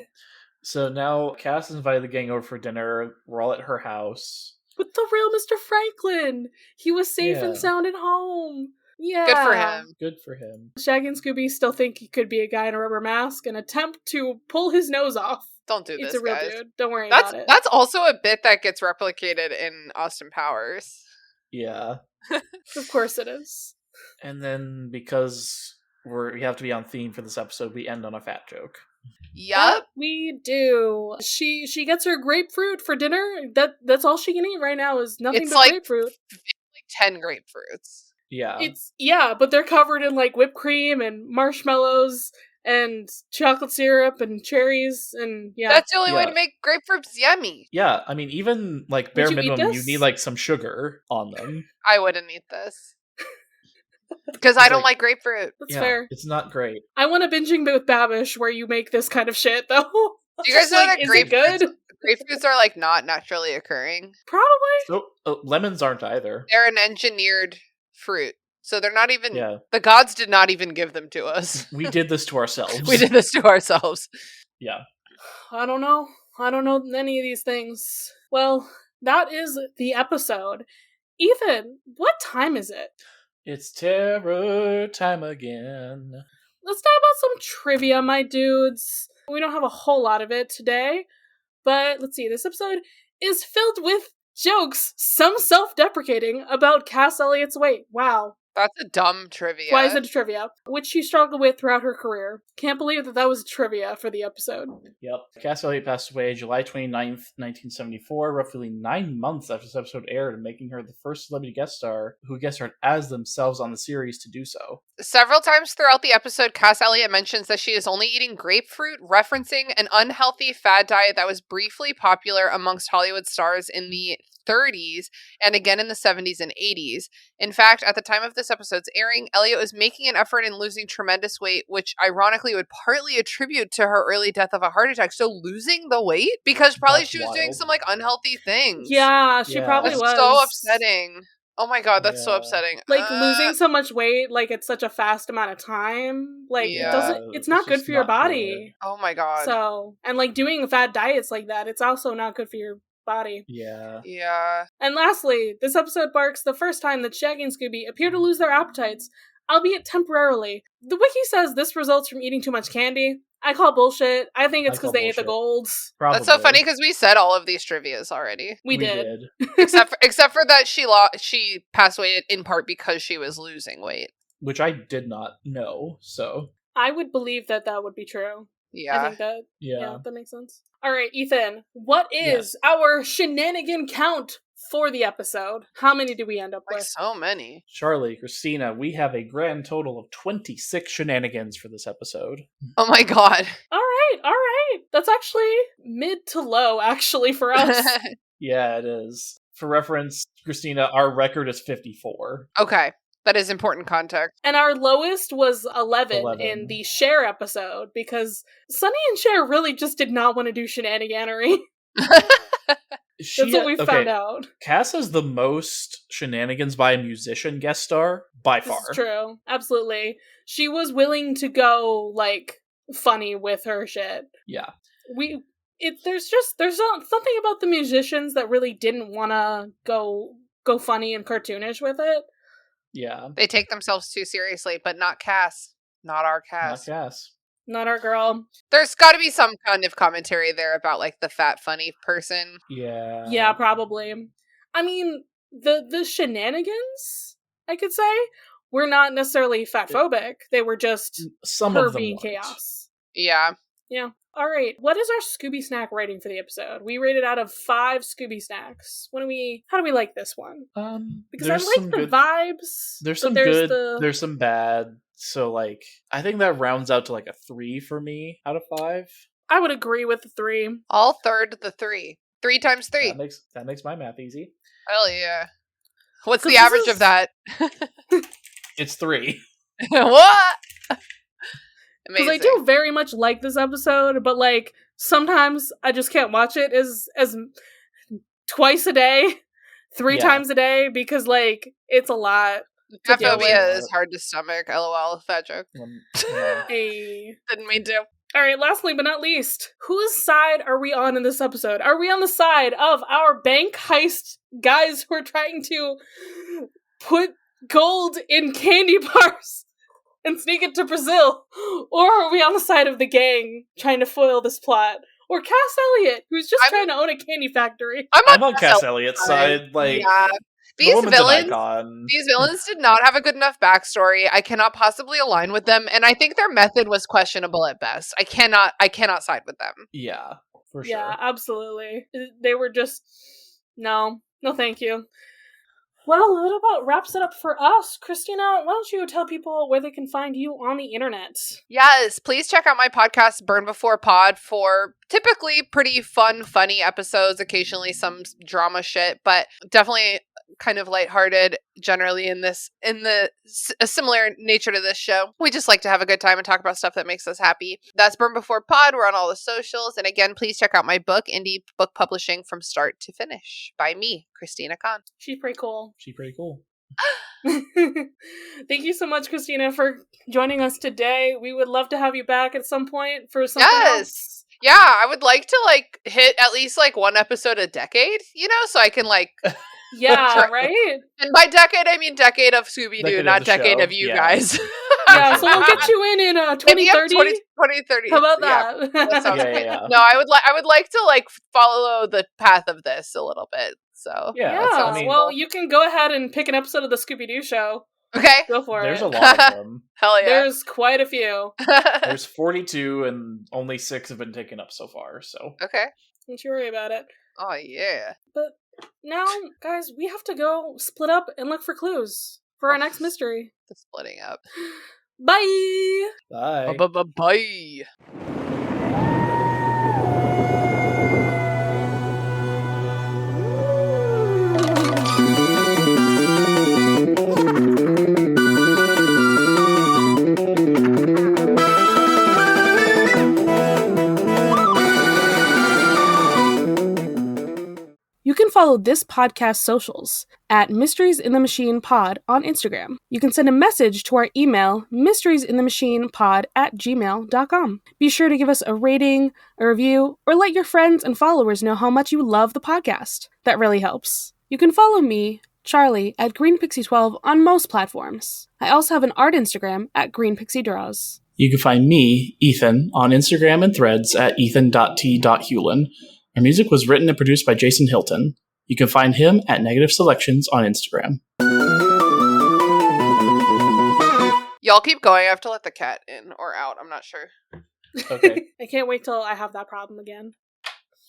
So now Cass has invited the gang over for dinner. We're all at her house. With the real Mr. Franklin! He was safe and Yeah. sound at home! Yeah. Good for him. Good for him. Shaggy and Scooby still think he could be a guy in a rubber mask and attempt to pull his nose off. Don't do It's this, a real guys. dude. Don't worry That's about it. that's also a bit that gets replicated in Austin Powers. Yeah. Of course it is. And then because we have to be on theme for this episode, we end on a fat joke. Yup. We do. She gets her grapefruit for dinner. That's all she can eat right now is nothing It's but like- grapefruit. Like 10 grapefruits. Yeah. But they're covered in like whipped cream and marshmallows and chocolate syrup and cherries and yeah. That's the only way Yeah. to make grapefruits yummy. Yeah, I mean, even like bare Would you eat minimum, you this? need like some sugar on them. I wouldn't eat this. Because I It's don't like- like grapefruit. That's Yeah, fair. it's not great. I want a binging with Babish where you make this kind of shit though. Do you guys know that is it good? grapefruits are like not naturally occurring? Probably. So lemons aren't either. They're an engineered fruit. So they're not even Yeah, the gods did not even give them to us. we did this to ourselves. We did this to ourselves. Yeah. I don't know. I don't know any of these things. Well, that is the episode. Ethan, what time is it? It's terror time again. Let's talk about some trivia, my dudes. We don't have a whole lot of it today, but let's see. This episode is filled with jokes, some self-deprecating, about Cass Elliott's weight. Wow. That's a dumb trivia. Why is it a trivia? Which she struggled with throughout her career. Can't believe that was trivia for the episode. Yep. Cass Elliot passed away July 29th, 1974, roughly 9 months after this episode aired, making her the first celebrity guest star who guest starred as themselves on the series to do so. Several times throughout the episode, Cass Elliot mentions that she is only eating grapefruit, referencing an unhealthy fad diet that was briefly popular amongst Hollywood stars in the 30s and again in the 70s and 80s. In fact, at the time of this episode's airing, Elliot was making an effort in losing tremendous weight, which ironically would partly attribute to her early death of a heart attack. So losing the weight? Because probably That's she was wild. doing some like unhealthy things. Yeah, she Yeah. probably That's was. so upsetting. Oh my god, that's so Yeah. upsetting. Like losing so much weight, like it's such a fast amount of time. Like Yeah. it doesn't. It's not It's good just for your not body. Oh my god. So and like doing fad diets like that, it's also not good for your body. Yeah. Yeah. And lastly, this episode marks the first time that Shaggy and Scooby appear to lose their appetites, albeit temporarily. The wiki says this results from eating too much candy. I call bullshit. I think it's I call because they ate the bullshit. golds. Probably. That's so funny because we said all of these trivias already. We did. except for that she passed away in part because she was losing weight. Which I did not know, so. I would believe that would be true. I Yeah. think that, Yeah. yeah, that makes sense. All right, Ethan, what is our shenanigan count for the episode? How many do we end up Like with? so many. Charlie, Christina, we have a grand total of 26 shenanigans for this episode. Oh my god. All right. That's actually mid to low, actually, for us. Yeah, it is. For reference, Christina, our record is 54. Okay. That is important context. And our lowest was 11 11. in the Cher episode, because Sunny and Cher really just did not want to do shenaniganery. That's what we found out. Cass has the most shenanigans by a musician guest star, by far. This is true. Absolutely. She was willing to go, like, funny with her shit. Yeah. There's something about the musicians that really didn't want to go funny and cartoonish with it. Yeah. They take themselves too seriously, but not Cass. Not our Cass. Not Cass. Not our girl. There's got to be some kind of commentary there about like the fat funny person. Yeah. Yeah, probably. I mean, the shenanigans, I could say, were not necessarily fatphobic. They were just Some her of them being weren't. chaos. Yeah. Yeah. All right. What is our Scooby Snack rating for the episode? We rated out of 5 Scooby Snacks. How do we like this one? Because I There's like some the good- vibes. There's but some good, there's some bad. So, like, I think that rounds out to, like, a 3 for me out of 5. I would agree with the 3. All third the 3. 3 times 3. That makes my math easy. Hell yeah. What's 'Cause the this average is- of that? It's 3. What? Because Amazing. I do very much like this episode, but, like, sometimes I just can't watch it as twice a day, 3 Yeah. times a day, because, like, it's a lot. to deal Phobia with. is hard to stomach. LOL. Fat joke. Hey. Didn't mean to. All right, lastly but not least, whose side are we on in this episode? Are we on the side of our bank heist guys who are trying to put gold in candy bars and sneak it to Brazil? Or are we on the side of the gang trying to foil this plot? Or Cass Elliot, who's just trying to own a candy factory? I'm on Cass Elliott's side. Like, yeah. the These woman's an villains, icon. these villains did not have a good enough backstory. I cannot possibly align with them, and I think their method was questionable at best. I cannot side with them. Yeah, for sure. Yeah, absolutely. They were just no, thank you. Well, that about wraps it up for us. Christina, why don't you tell people where they can find you on the internet? Yes, please check out my podcast, Burn Before Pod, for typically pretty fun, funny episodes, occasionally some drama shit, but definitely kind of lighthearted, generally a similar nature to this show. We just like to have a good time and talk about stuff that makes us happy. That's Burn Before Pod. We're on all the socials. And again, please check out my book, Indie Book Publishing from Start to Finish, by me, Christina Kann. She's pretty cool. She's pretty cool. Thank you so much, Christina, for joining us today. We would love to have you back at some point for something else. Yeah, I would like to hit at least one episode a decade, so I can Yeah, right? And by decade, I mean decade of Scooby-Doo, Decade not of the decade show, of you yeah. guys. Yeah, so we'll get you in 2030. 2030. How about Yeah, that? that sounds Yeah, great. yeah. No, I would like to follow the path of this a little bit. So Yeah, Yeah, that's- I mean- well, you can go ahead and pick an episode of the Scooby-Doo show. Okay. Go for There's it. a lot of them. Hell yeah. There's quite a few. There's 42, and only 6 have been taken up so far. So Okay. Don't you worry about it. Oh yeah. But now, guys, we have to go split up and look for clues for our next mystery. The splitting up. Bye! bye. Bye. You can follow this podcast socials at Mysteries in the Machine Pod on Instagram. You can send a message to our email, mysteriesinthemachinepod@gmail.com. Be sure to give us a rating, a review, or let your friends and followers know how much you love the podcast. That really helps. You can follow me, Charlie, at GreenPixie12 on most platforms. I also have an art Instagram at GreenPixieDraws. You can find me, Ethan, on Instagram and Threads at ethan.t.hewlin. Our music was written and produced by Jason Hilton. You can find him at Negative Selections on Instagram. Y'all keep going. I have to let the cat in or out. I'm not sure. Okay. I can't wait till I have that problem again.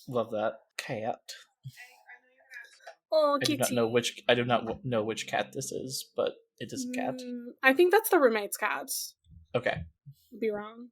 Love that. Cat. Oh, I do kitty. not know which cat this is, but it is a cat. I think that's the roommate's cat. Okay. Be wrong.